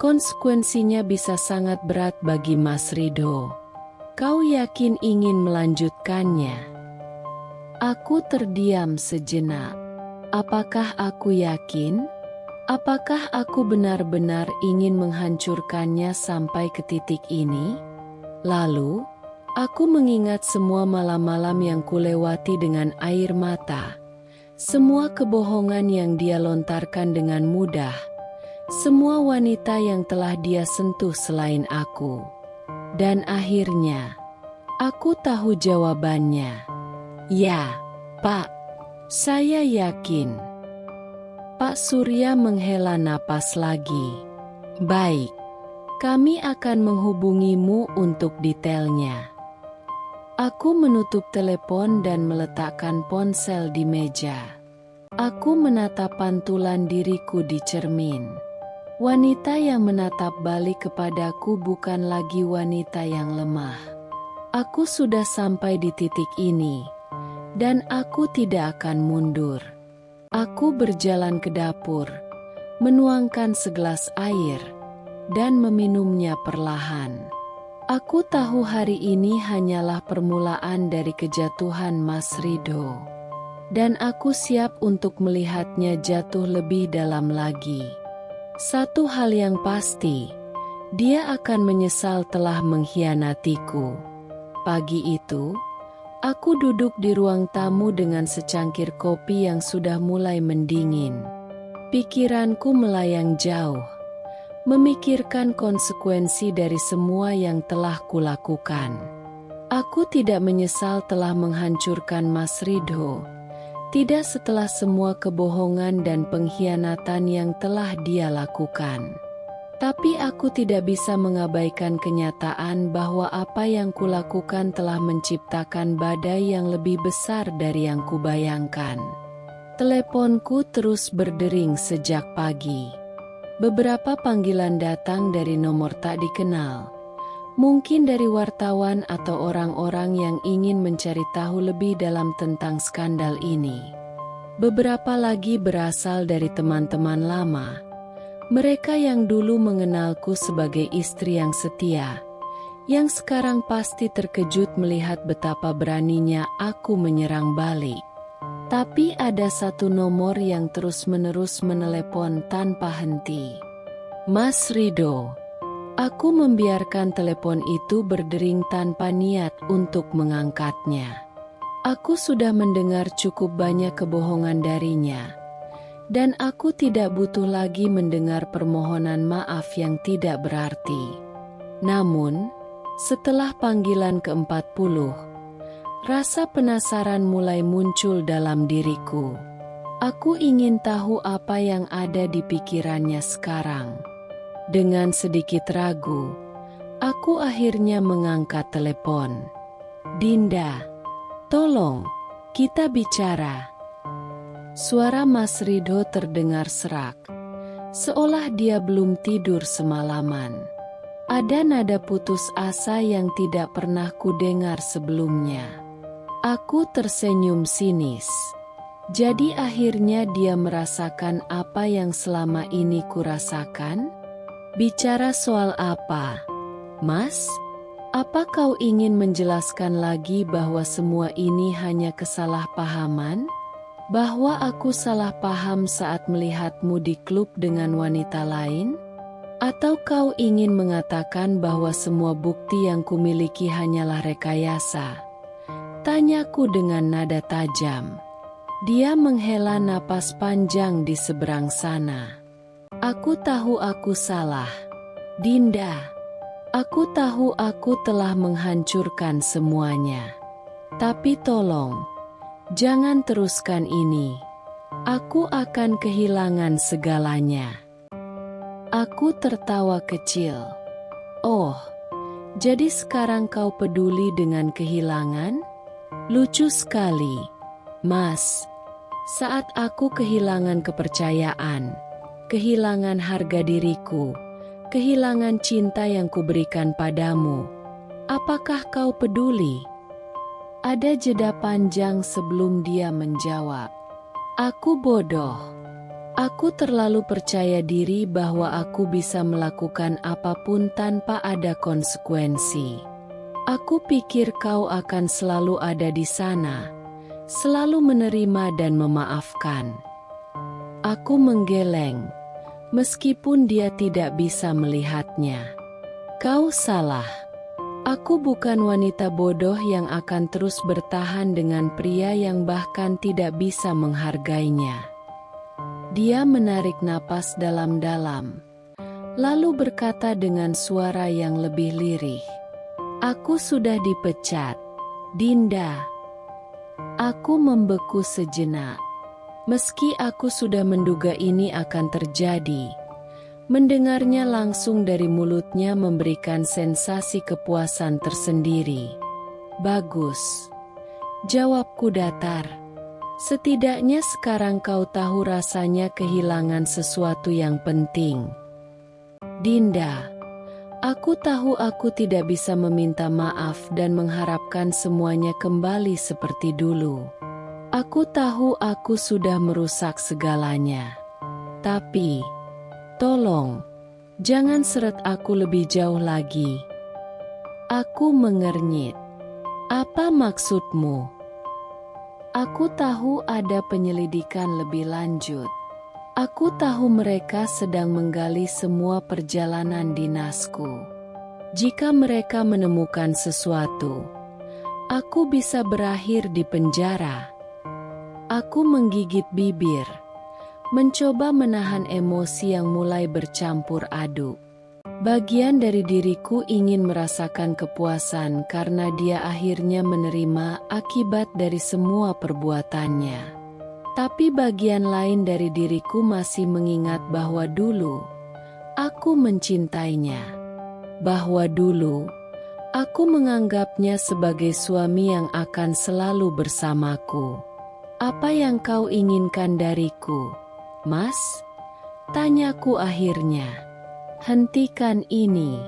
konsekuensinya bisa sangat berat bagi Mas Rido. Kau yakin ingin melanjutkannya?" Aku terdiam sejenak. Apakah aku yakin? Apakah aku benar-benar ingin menghancurkannya sampai ke titik ini? Lalu, aku mengingat semua malam-malam yang kulewati dengan air mata. Semua kebohongan yang dia lontarkan dengan mudah. Semua wanita yang telah dia sentuh selain aku. Dan akhirnya, aku tahu jawabannya. Ya, Pak. Saya yakin. Pak Surya menghela napas lagi. Baik. Kami akan menghubungimu untuk detailnya. Aku menutup telepon dan meletakkan ponsel di meja. Aku menatap pantulan diriku di cermin. Wanita yang menatap balik kepadaku bukan lagi wanita yang lemah. Aku sudah sampai di titik ini, dan aku tidak akan mundur. Aku berjalan ke dapur, menuangkan segelas air, dan meminumnya perlahan. Aku tahu hari ini hanyalah permulaan dari kejatuhan Mas Ridho. Dan aku siap untuk melihatnya jatuh lebih dalam lagi. Satu hal yang pasti, dia akan menyesal telah mengkhianatiku. Pagi itu, aku duduk di ruang tamu dengan secangkir kopi yang sudah mulai mendingin. Pikiranku melayang jauh, memikirkan konsekuensi dari semua yang telah kulakukan. Aku tidak menyesal telah menghancurkan Mas Ridho, tidak setelah semua kebohongan dan pengkhianatan yang telah dia lakukan. Tapi aku tidak bisa mengabaikan kenyataan bahwa apa yang kulakukan telah menciptakan badai yang lebih besar dari yang kubayangkan. Teleponku terus berdering sejak pagi. Beberapa panggilan datang dari nomor tak dikenal. Mungkin dari wartawan atau orang-orang yang ingin mencari tahu lebih dalam tentang skandal ini. Beberapa lagi berasal dari teman-teman lama. Mereka yang dulu mengenalku sebagai istri yang setia, yang sekarang pasti terkejut melihat betapa beraninya aku menyerang balik. Tapi ada satu nomor yang terus-menerus menelepon tanpa henti. Mas Ridho. Aku membiarkan telepon itu berdering tanpa niat untuk mengangkatnya. Aku sudah mendengar cukup banyak kebohongan darinya. Dan aku tidak butuh lagi mendengar permohonan maaf yang tidak berarti. Namun, setelah panggilan ke-40, rasa penasaran mulai muncul dalam diriku. Aku ingin tahu apa yang ada di pikirannya sekarang. Dengan sedikit ragu, aku akhirnya mengangkat telepon. Dinda, tolong, kita bicara. Suara Mas Ridho terdengar serak, seolah dia belum tidur semalaman. Ada nada putus asa yang tidak pernah kudengar sebelumnya. Aku tersenyum sinis. Jadi akhirnya dia merasakan apa yang selama ini kurasakan? Bicara soal apa? Mas, apa kau ingin menjelaskan lagi bahwa semua ini hanya kesalahpahaman? Bahwa aku salah paham saat melihatmu di klub dengan wanita lain? Atau kau ingin mengatakan bahwa semua bukti yang kumiliki hanyalah rekayasa? Tanyaku dengan nada tajam. Dia menghela napas panjang di seberang sana. Aku tahu aku salah. Dinda, aku tahu aku telah menghancurkan semuanya. Tapi tolong, jangan teruskan ini. Aku akan kehilangan segalanya. Aku tertawa kecil. Oh, jadi sekarang kau peduli dengan kehilangan? Lucu sekali, Mas. Saat aku kehilangan kepercayaan, kehilangan harga diriku, kehilangan cinta yang kuberikan padamu, apakah kau peduli? Ada jeda panjang sebelum dia menjawab. Aku bodoh. Aku terlalu percaya diri bahwa aku bisa melakukan apapun tanpa ada konsekuensi. Aku pikir kau akan selalu ada di sana, selalu menerima dan memaafkan. Aku menggeleng, meskipun dia tidak bisa melihatnya. Kau salah. Aku bukan wanita bodoh yang akan terus bertahan dengan pria yang bahkan tidak bisa menghargainya. Dia menarik napas dalam-dalam, lalu berkata dengan suara yang lebih lirih, "Aku sudah dipecat, Dinda." Aku membeku sejenak. Meski aku sudah menduga ini akan terjadi, mendengarnya langsung dari mulutnya memberikan sensasi kepuasan tersendiri. "Bagus," jawabku datar. "Setidaknya sekarang kau tahu rasanya kehilangan sesuatu yang penting." "Dinda, aku tahu aku tidak bisa meminta maaf dan mengharapkan semuanya kembali seperti dulu. Aku tahu aku sudah merusak segalanya. Tapi, tolong, jangan seret aku lebih jauh lagi." Aku mengernyit. "Apa maksudmu?" "Aku tahu ada penyelidikan lebih lanjut. Aku tahu mereka sedang menggali semua perjalanan dinasku. Jika mereka menemukan sesuatu, aku bisa berakhir di penjara." Aku menggigit bibir, mencoba menahan emosi yang mulai bercampur aduk. Bagian dari diriku ingin merasakan kepuasan karena dia akhirnya menerima akibat dari semua perbuatannya. Tapi bagian lain dari diriku masih mengingat bahwa dulu aku mencintainya. Bahwa dulu aku menganggapnya sebagai suami yang akan selalu bersamaku. "Apa yang kau inginkan dariku, Mas?" tanyaku akhirnya. "Hentikan ini.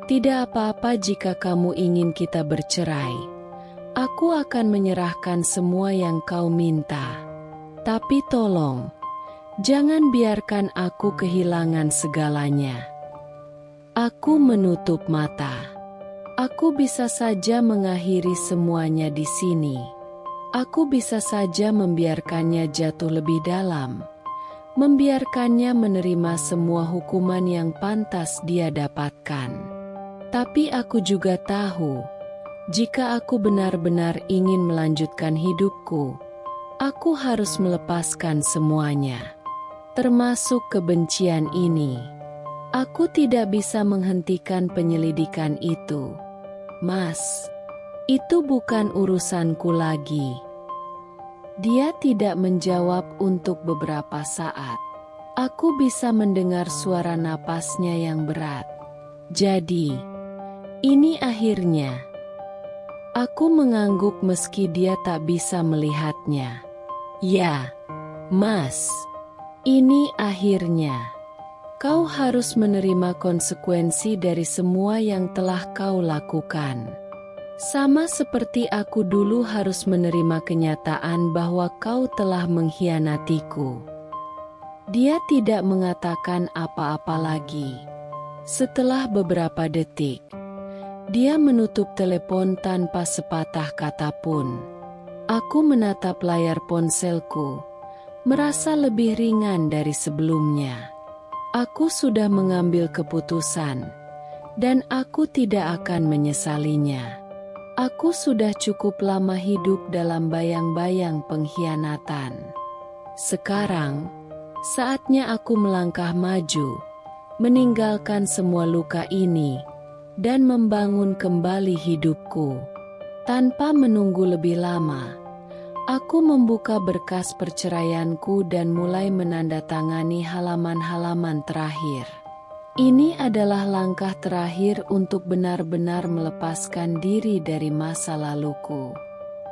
Tidak apa-apa jika kamu ingin kita bercerai. Aku akan menyerahkan semua yang kau minta. Tapi tolong, jangan biarkan aku kehilangan segalanya." Aku menutup mata. Aku bisa saja mengakhiri semuanya di sini. Aku bisa saja membiarkannya jatuh lebih dalam, membiarkannya menerima semua hukuman yang pantas dia dapatkan. Tapi aku juga tahu, jika aku benar-benar ingin melanjutkan hidupku, aku harus melepaskan semuanya, termasuk kebencian ini. Aku tidak bisa menghentikan penyelidikan itu, Mas. Itu bukan urusanku lagi." Dia tidak menjawab untuk beberapa saat. Aku bisa mendengar suara napasnya yang berat. "Jadi, ini akhirnya." Aku mengangguk meski dia tak bisa melihatnya. "Ya, Mas. Ini akhirnya. Kau harus menerima konsekuensi dari semua yang telah kau lakukan. Sama seperti aku dulu harus menerima kenyataan bahwa kau telah mengkhianatiku." Dia tidak mengatakan apa-apa lagi. Setelah beberapa detik, dia menutup telepon tanpa sepatah kata pun. Aku menatap layar ponselku, merasa lebih ringan dari sebelumnya. Aku sudah mengambil keputusan, dan aku tidak akan menyesalinya. Aku sudah cukup lama hidup dalam bayang-bayang pengkhianatan. Sekarang, saatnya aku melangkah maju, meninggalkan semua luka ini, dan membangun kembali hidupku. Tanpa menunggu lebih lama, aku membuka berkas perceraianku dan mulai menandatangani halaman-halaman terakhir. Ini adalah langkah terakhir untuk benar-benar melepaskan diri dari masa laluku.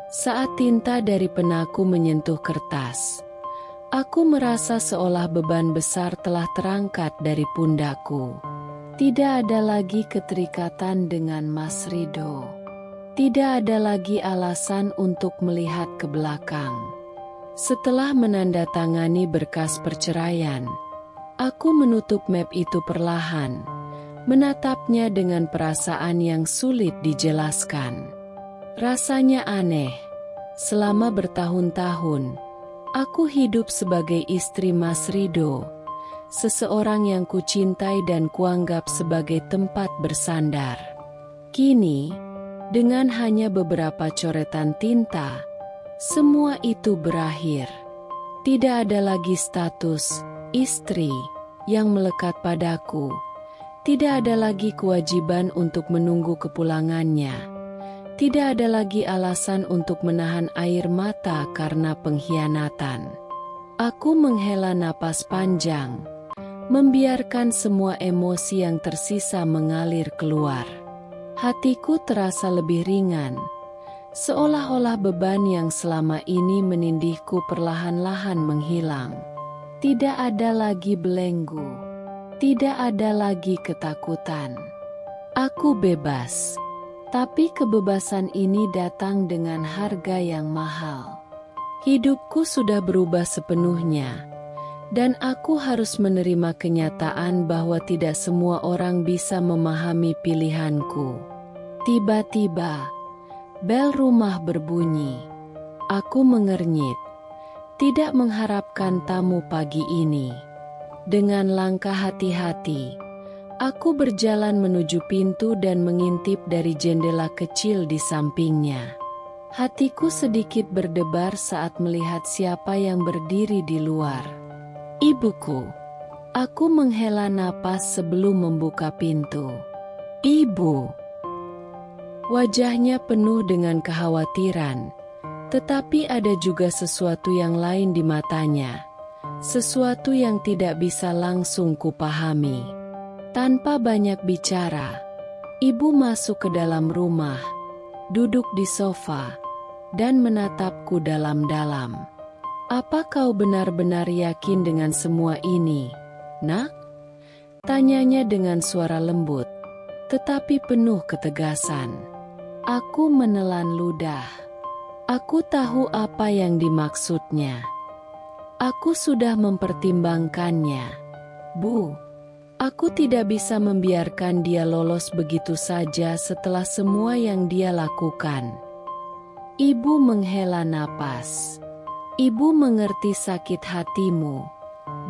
Saat tinta dari penaku menyentuh kertas, aku merasa seolah beban besar telah terangkat dari pundakku. Tidak ada lagi keterikatan dengan Mas Ridho. Tidak ada lagi alasan untuk melihat ke belakang. Setelah menandatangani berkas perceraian, aku menutup map itu perlahan, menatapnya dengan perasaan yang sulit dijelaskan. Rasanya aneh. Selama bertahun-tahun, aku hidup sebagai istri Mas Ridho, seseorang yang kucintai dan kuanggap sebagai tempat bersandar. Kini, dengan hanya beberapa coretan tinta, semua itu berakhir. Tidak ada lagi status istri yang melekat padaku. Tidak ada lagi kewajiban untuk menunggu kepulangannya. Tidak ada lagi alasan untuk menahan air mata karena pengkhianatan. Aku menghela napas panjang, membiarkan semua emosi yang tersisa mengalir keluar. Hatiku terasa lebih ringan, seolah-olah beban yang selama ini menindihku perlahan-lahan menghilang. Tidak ada lagi belenggu, tidak ada lagi ketakutan. Aku bebas, tapi kebebasan ini datang dengan harga yang mahal. Hidupku sudah berubah sepenuhnya, dan aku harus menerima kenyataan bahwa tidak semua orang bisa memahami pilihanku. Tiba-tiba, bel rumah berbunyi. Aku mengernyit, tidak mengharapkan tamu pagi ini. Dengan langkah hati-hati, aku berjalan menuju pintu dan mengintip dari jendela kecil di sampingnya. Hatiku sedikit berdebar saat melihat siapa yang berdiri di luar. Ibuku. Aku menghela napas sebelum membuka pintu. Ibu. Wajahnya penuh dengan kekhawatiran, tetapi ada juga sesuatu yang lain di matanya, sesuatu yang tidak bisa langsung kupahami. Tanpa banyak bicara, ibu masuk ke dalam rumah, duduk di sofa, dan menatapku dalam-dalam. Apa kau benar-benar yakin dengan semua ini, Nak? Tanyanya dengan suara lembut, tetapi penuh ketegasan. Aku menelan ludah. Aku tahu apa yang dimaksudnya. Aku sudah mempertimbangkannya. Bu, aku tidak bisa membiarkan dia lolos begitu saja setelah semua yang dia lakukan. Ibu menghela napas. Ibu mengerti sakit hatimu,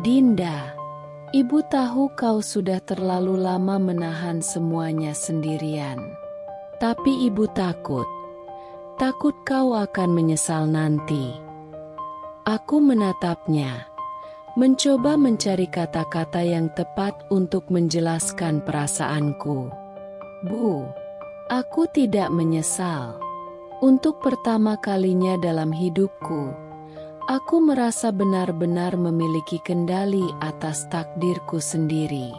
Dinda. Ibu tahu kau sudah terlalu lama menahan semuanya sendirian. Tapi ibu takut kau akan menyesal nanti. Aku menatapnya, mencoba mencari kata-kata yang tepat untuk menjelaskan perasaanku. Bu, aku tidak menyesal. Untuk pertama kalinya dalam hidupku, aku merasa benar-benar memiliki kendali atas takdirku sendiri.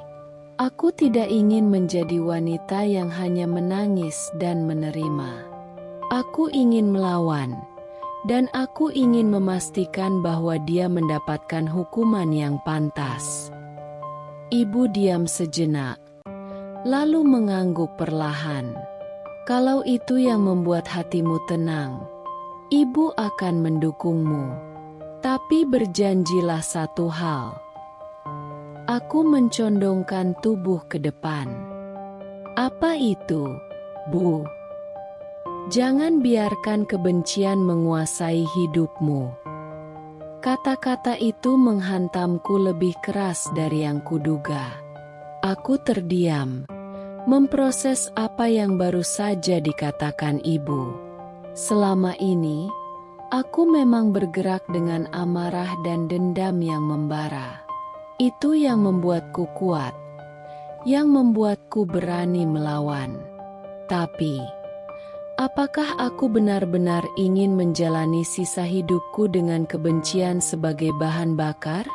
Aku tidak ingin menjadi wanita yang hanya menangis dan menerima. Aku ingin melawan, dan aku ingin memastikan bahwa dia mendapatkan hukuman yang pantas. Ibu diam sejenak, lalu mengangguk perlahan. Kalau itu yang membuat hatimu tenang, ibu akan mendukungmu. Tapi berjanjilah satu hal. Aku mencondongkan tubuh ke depan. Apa itu, Bu? Jangan biarkan kebencian menguasai hidupmu. Kata-kata itu menghantamku lebih keras dari yang kuduga. Aku terdiam, memproses apa yang baru saja dikatakan ibu. Selama ini, aku memang bergerak dengan amarah dan dendam yang membara. Itu yang membuatku kuat, yang membuatku berani melawan. Tapi, apakah aku benar-benar ingin menjalani sisa hidupku dengan kebencian sebagai bahan bakar?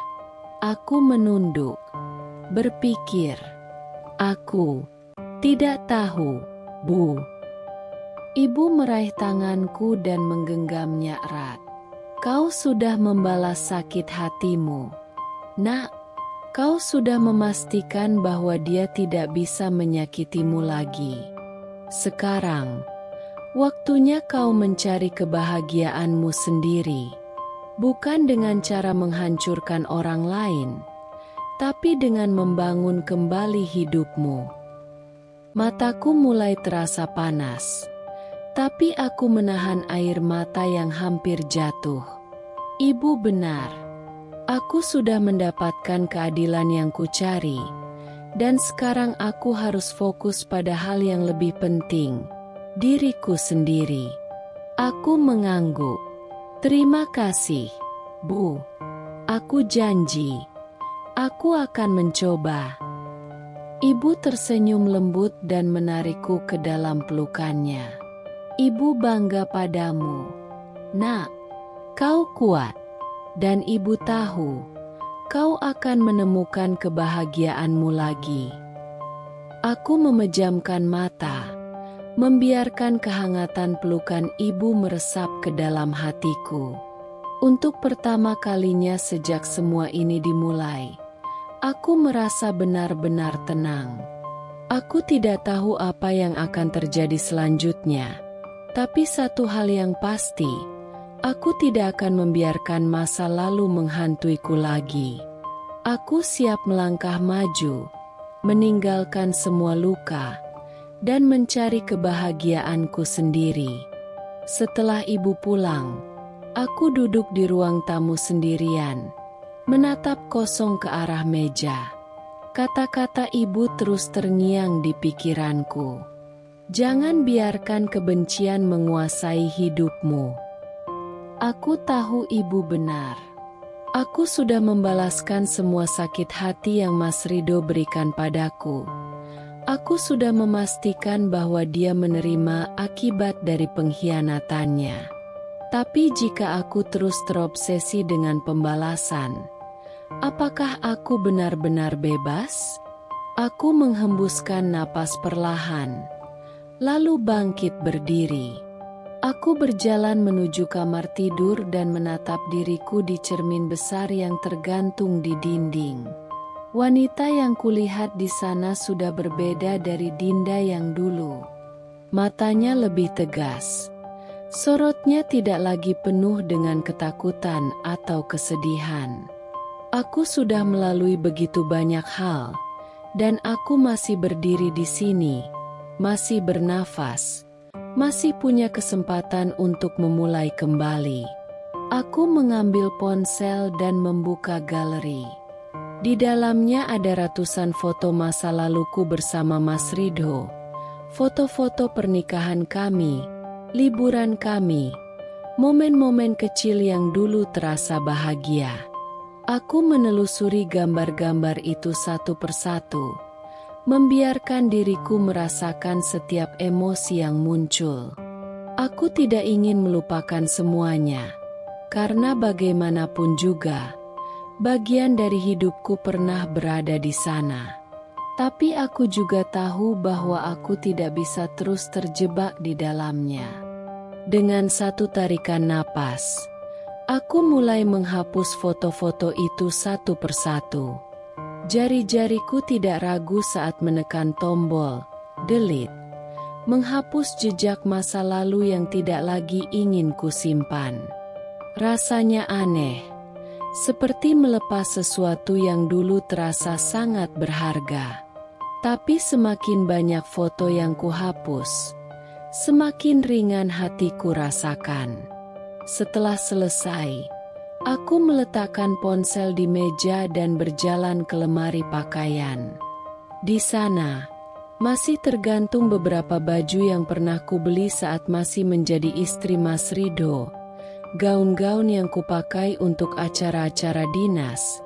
Aku menunduk, berpikir. Aku tidak tahu, Bu. Ibu meraih tanganku dan menggenggamnya erat. Kau sudah membalas sakit hatimu, Nak. Kau sudah memastikan bahwa dia tidak bisa menyakitimu lagi. Sekarang, waktunya kau mencari kebahagiaanmu sendiri. Bukan dengan cara menghancurkan orang lain, tapi dengan membangun kembali hidupmu. Mataku mulai terasa panas, tapi aku menahan air mata yang hampir jatuh. Ibu benar. Aku sudah mendapatkan keadilan yang kucari, dan sekarang aku harus fokus pada hal yang lebih penting, diriku sendiri. Aku mengangguk. Terima kasih, Bu. Aku janji, aku akan mencoba. Ibu tersenyum lembut dan menarikku ke dalam pelukannya. Ibu bangga padamu, Nak. Kau kuat, dan ibu tahu, kau akan menemukan kebahagiaanmu lagi. Aku memejamkan mata, membiarkan kehangatan pelukan ibu meresap ke dalam hatiku. Untuk pertama kalinya sejak semua ini dimulai, aku merasa benar-benar tenang. Aku tidak tahu apa yang akan terjadi selanjutnya, tapi satu hal yang pasti, aku tidak akan membiarkan masa lalu menghantuiku lagi. Aku siap melangkah maju, meninggalkan semua luka, dan mencari kebahagiaanku sendiri. Setelah ibu pulang, aku duduk di ruang tamu sendirian, menatap kosong ke arah meja. Kata-kata ibu terus terngiang di pikiranku. Jangan biarkan kebencian menguasai hidupmu. Aku tahu ibu benar. Aku sudah membalaskan semua sakit hati yang Mas Rido berikan padaku. Aku sudah memastikan bahwa dia menerima akibat dari pengkhianatannya. Tapi jika aku terus terobsesi dengan pembalasan, apakah aku benar-benar bebas? Aku menghembuskan napas perlahan, lalu bangkit berdiri. Aku berjalan menuju kamar tidur dan menatap diriku di cermin besar yang tergantung di dinding. Wanita yang kulihat di sana sudah berbeda dari Dinda yang dulu. Matanya lebih tegas. Sorotnya tidak lagi penuh dengan ketakutan atau kesedihan. Aku sudah melalui begitu banyak hal, dan aku masih berdiri di sini, masih bernafas, masih punya kesempatan untuk memulai kembali. Aku mengambil ponsel dan membuka galeri. Di dalamnya ada ratusan foto masa laluku bersama Mas Rido, foto-foto pernikahan kami, liburan kami, momen-momen kecil yang dulu terasa bahagia. Aku menelusuri gambar-gambar itu satu persatu, membiarkan diriku merasakan setiap emosi yang muncul. Aku tidak ingin melupakan semuanya, karena bagaimanapun juga, bagian dari hidupku pernah berada di sana. Tapi aku juga tahu bahwa aku tidak bisa terus terjebak di dalamnya. Dengan satu tarikan napas, aku mulai menghapus foto-foto itu satu persatu. Jari-jariku tidak ragu saat menekan tombol delete, menghapus jejak masa lalu yang tidak lagi ingin kusimpan. Rasanya aneh, seperti melepas sesuatu yang dulu terasa sangat berharga. Tapi semakin banyak foto yang kuhapus, semakin ringan hatiku rasakan. Setelah selesai, aku meletakkan ponsel di meja dan berjalan ke lemari pakaian. Di sana, masih tergantung beberapa baju yang pernah kubeli saat masih menjadi istri Mas Rido. Gaun-gaun yang kupakai untuk acara-acara dinas,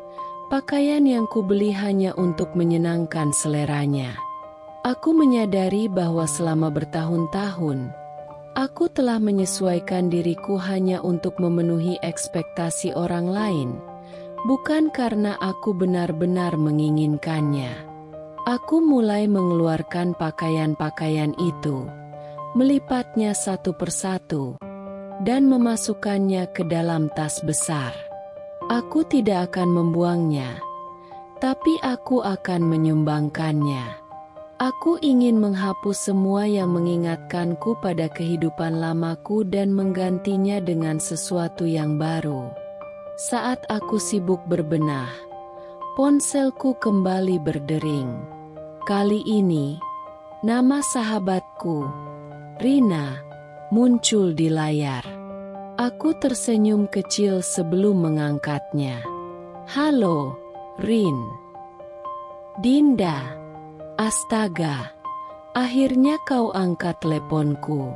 pakaian yang kubeli hanya untuk menyenangkan seleranya. Aku menyadari bahwa selama bertahun-tahun, aku telah menyesuaikan diriku hanya untuk memenuhi ekspektasi orang lain, bukan karena aku benar-benar menginginkannya. Aku mulai mengeluarkan pakaian-pakaian itu, melipatnya satu persatu, dan memasukkannya ke dalam tas besar. Aku tidak akan membuangnya, tapi aku akan menyumbangkannya. Aku ingin menghapus semua yang mengingatkanku pada kehidupan lamaku dan menggantinya dengan sesuatu yang baru. Saat aku sibuk berbenah, ponselku kembali berdering. Kali ini, nama sahabatku, Rina, muncul di layar. Aku tersenyum kecil sebelum mengangkatnya. Halo, Rin. Dinda. Astaga, akhirnya kau angkat teleponku.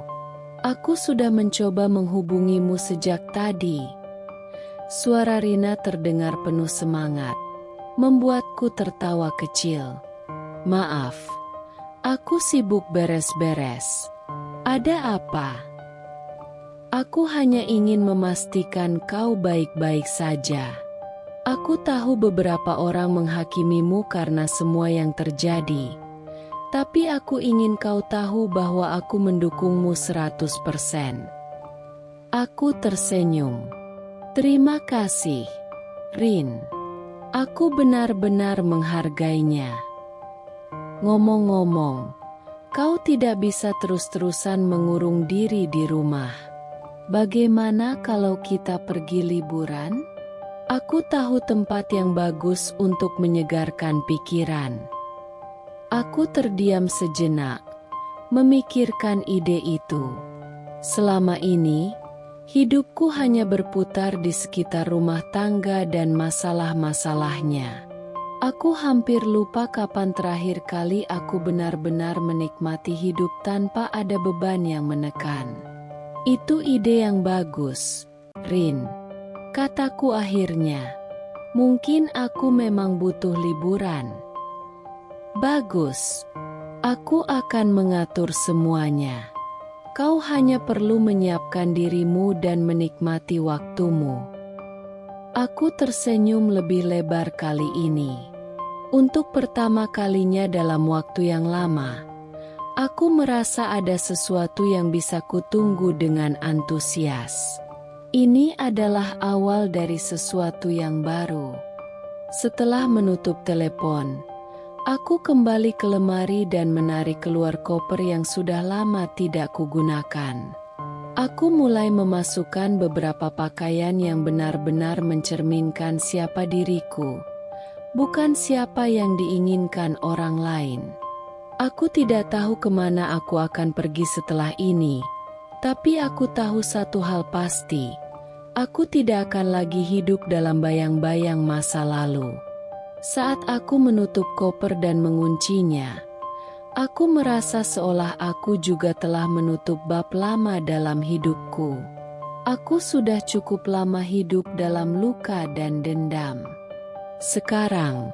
Aku sudah mencoba menghubungimu sejak tadi. Suara Rina terdengar penuh semangat, membuatku tertawa kecil. Maaf, aku sibuk beres-beres. Ada apa? Aku hanya ingin memastikan kau baik-baik saja. Aku tahu beberapa orang menghakimimu karena semua yang terjadi. Tapi aku ingin kau tahu bahwa aku mendukungmu 100%. Aku tersenyum. Terima kasih, Rin. Aku benar-benar menghargainya. Ngomong-ngomong, kau tidak bisa terus-terusan mengurung diri di rumah. Bagaimana kalau kita pergi liburan? Aku tahu tempat yang bagus untuk menyegarkan pikiran. Aku terdiam sejenak, memikirkan ide itu. Selama ini, hidupku hanya berputar di sekitar rumah tangga dan masalah-masalahnya. Aku hampir lupa kapan terakhir kali aku benar-benar menikmati hidup tanpa ada beban yang menekan. Itu ide yang bagus, Rin. Kataku akhirnya. Mungkin aku memang butuh liburan. Bagus. Aku akan mengatur semuanya. Kau hanya perlu menyiapkan dirimu dan menikmati waktumu. Aku tersenyum lebih lebar kali ini. Untuk pertama kalinya dalam waktu yang lama, aku merasa ada sesuatu yang bisa kutunggu dengan antusias. Ini adalah awal dari sesuatu yang baru. Setelah menutup telepon, aku kembali ke lemari dan menarik keluar koper yang sudah lama tidak kugunakan. Aku mulai memasukkan beberapa pakaian yang benar-benar mencerminkan siapa diriku, bukan siapa yang diinginkan orang lain. Aku tidak tahu kemana aku akan pergi setelah ini, tapi aku tahu satu hal pasti, aku tidak akan lagi hidup dalam bayang-bayang masa lalu. Saat aku menutup koper dan menguncinya, aku merasa seolah aku juga telah menutup bab lama dalam hidupku. Aku sudah cukup lama hidup dalam luka dan dendam. Sekarang,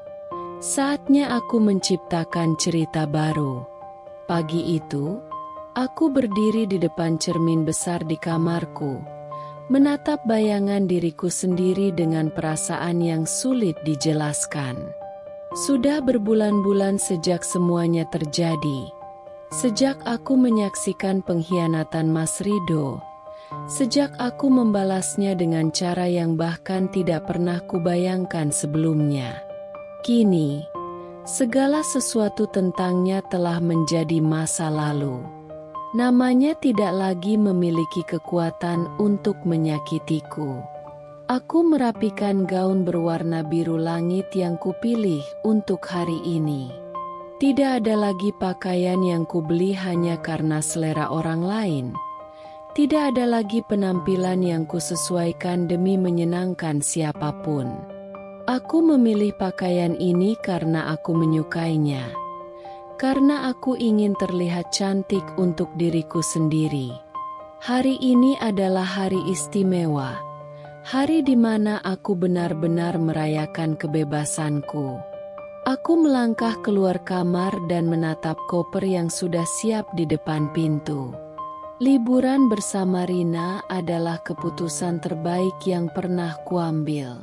saatnya aku menciptakan cerita baru. Pagi itu, aku berdiri di depan cermin besar di kamarku, menatap bayangan diriku sendiri dengan perasaan yang sulit dijelaskan. Sudah berbulan-bulan sejak semuanya terjadi. Sejak aku menyaksikan pengkhianatan Mas Rido. Sejak aku membalasnya dengan cara yang bahkan tidak pernah kubayangkan sebelumnya. Kini, segala sesuatu tentangnya telah menjadi masa lalu. Namanya tidak lagi memiliki kekuatan untuk menyakitiku. Aku merapikan gaun berwarna biru langit yang kupilih untuk hari ini. Tidak ada lagi pakaian yang kubeli hanya karena selera orang lain. Tidak ada lagi penampilan yang kusesuaikan demi menyenangkan siapapun. Aku memilih pakaian ini karena aku menyukainya. Karena aku ingin terlihat cantik untuk diriku sendiri. Hari ini adalah hari istimewa. Hari di mana aku benar-benar merayakan kebebasanku. Aku melangkah keluar kamar dan menatap koper yang sudah siap di depan pintu. Liburan bersama Rina adalah keputusan terbaik yang pernah kuambil.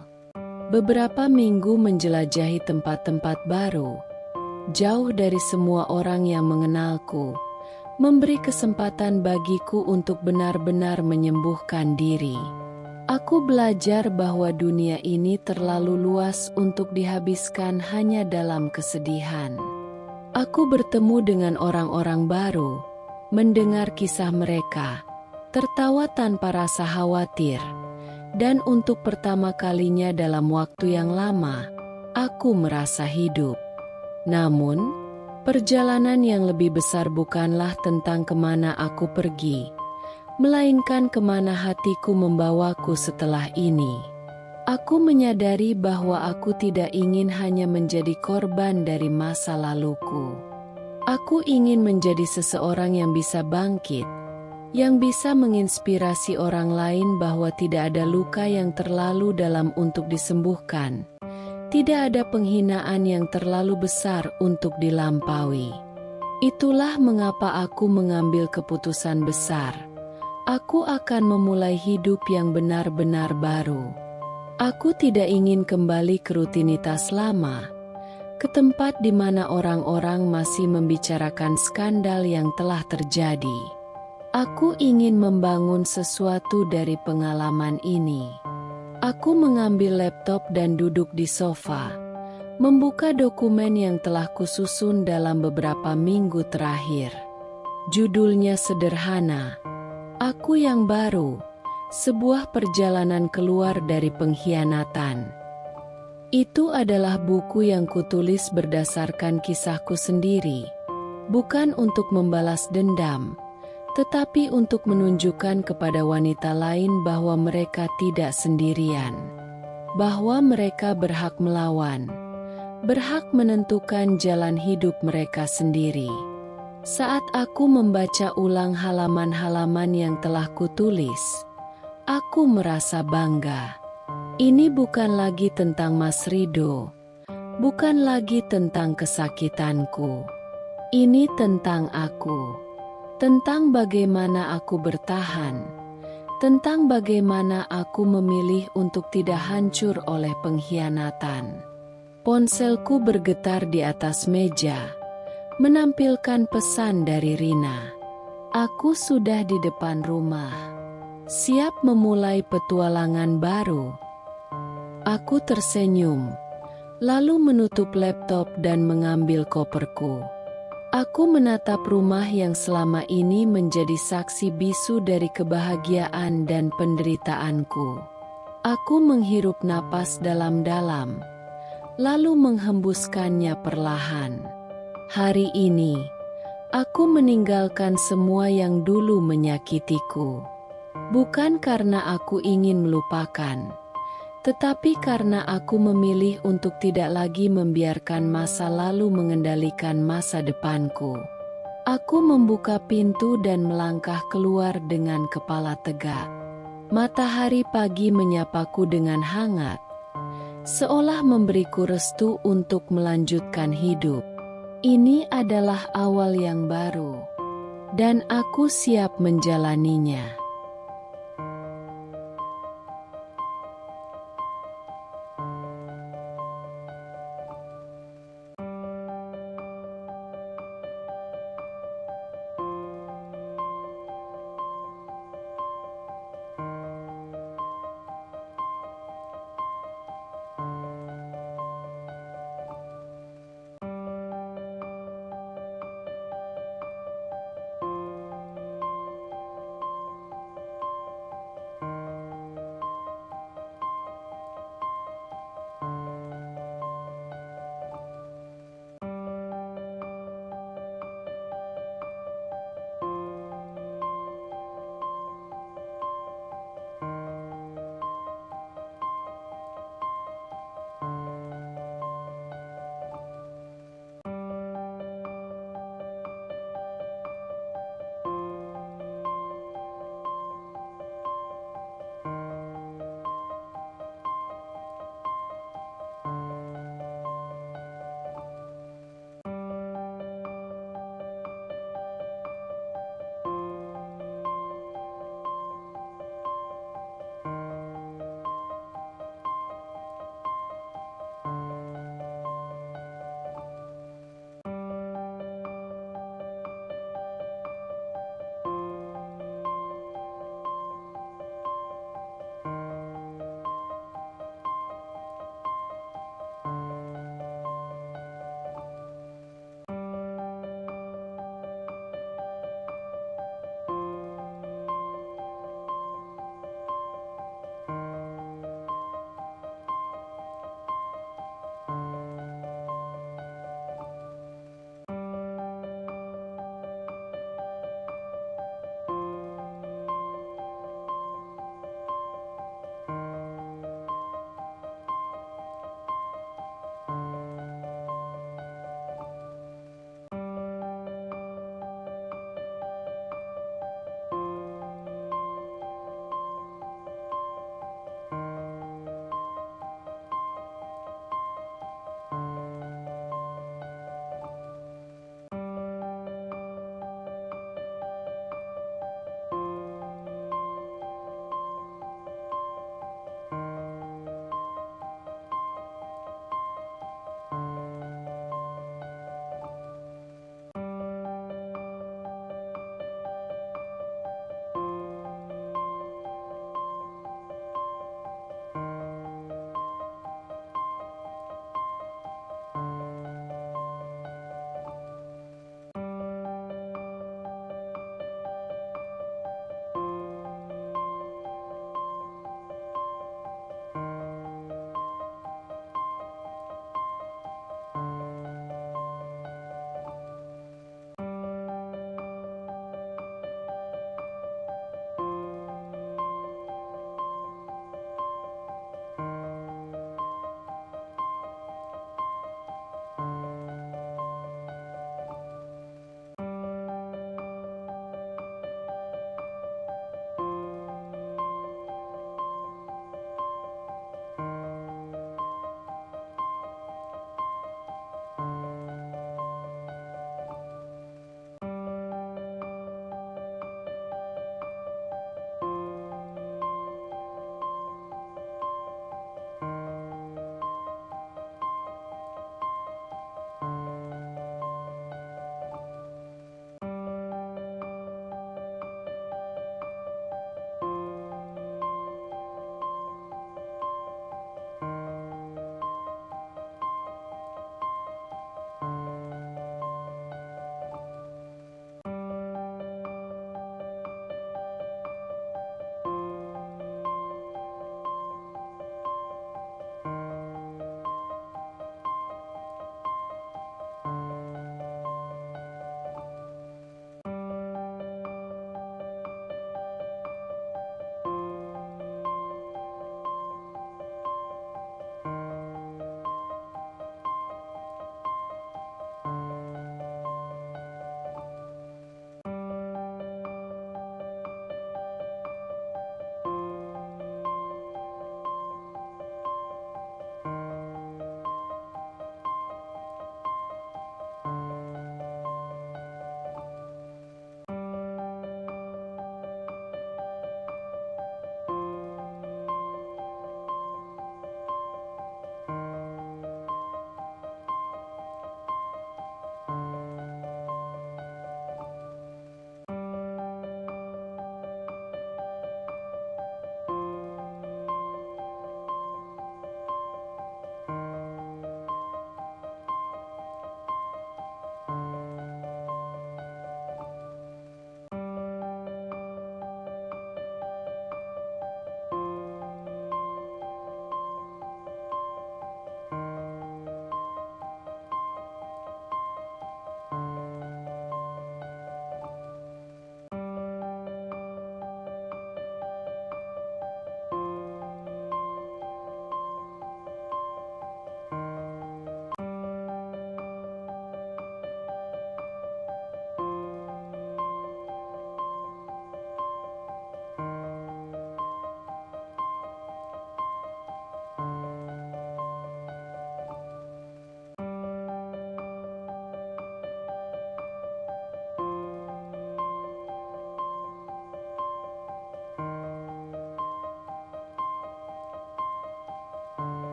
Beberapa minggu menjelajahi tempat-tempat baru, jauh dari semua orang yang mengenalku, memberi kesempatan bagiku untuk benar-benar menyembuhkan diri. Aku belajar bahwa dunia ini terlalu luas untuk dihabiskan hanya dalam kesedihan. Aku bertemu dengan orang-orang baru, mendengar kisah mereka, tertawa tanpa rasa khawatir, dan untuk pertama kalinya dalam waktu yang lama, aku merasa hidup. Namun, perjalanan yang lebih besar bukanlah tentang kemana aku pergi, melainkan kemana hatiku membawaku setelah ini. Aku menyadari bahwa aku tidak ingin hanya menjadi korban dari masa laluku. Aku ingin menjadi seseorang yang bisa bangkit, yang bisa menginspirasi orang lain bahwa tidak ada luka yang terlalu dalam untuk disembuhkan. Tidak ada penghinaan yang terlalu besar untuk dilampaui. Itulah mengapa aku mengambil keputusan besar. Aku akan memulai hidup yang benar-benar baru. Aku tidak ingin kembali ke rutinitas lama, ke tempat di mana orang-orang masih membicarakan skandal yang telah terjadi. Aku ingin membangun sesuatu dari pengalaman ini. Aku mengambil laptop dan duduk di sofa, membuka dokumen yang telah kususun dalam beberapa minggu terakhir. Judulnya sederhana, Aku yang Baru, sebuah perjalanan keluar dari pengkhianatan. Itu adalah buku yang kutulis berdasarkan kisahku sendiri, bukan untuk membalas dendam, tetapi untuk menunjukkan kepada wanita lain bahwa mereka tidak sendirian, bahwa mereka berhak melawan, berhak menentukan jalan hidup mereka sendiri. Saat aku membaca ulang halaman-halaman yang telah kutulis, aku merasa bangga. Ini bukan lagi tentang Mas Rido, bukan lagi tentang kesakitanku. Ini tentang aku. Tentang bagaimana aku bertahan, tentang bagaimana aku memilih untuk tidak hancur oleh pengkhianatan. Ponselku bergetar di atas meja, menampilkan pesan dari Rina. Aku sudah di depan rumah, siap memulai petualangan baru. Aku tersenyum, lalu menutup laptop dan mengambil koperku. Aku menatap rumah yang selama ini menjadi saksi bisu dari kebahagiaan dan penderitaanku. Aku menghirup napas dalam-dalam, lalu menghembuskannya perlahan. Hari ini, aku meninggalkan semua yang dulu menyakitiku. Bukan karena aku ingin melupakan, tetapi karena aku memilih untuk tidak lagi membiarkan masa lalu mengendalikan masa depanku. Aku membuka pintu dan melangkah keluar dengan kepala tegak. Matahari pagi menyapaku dengan hangat, seolah memberiku restu untuk melanjutkan hidup. Ini adalah awal yang baru, dan aku siap menjalaninya.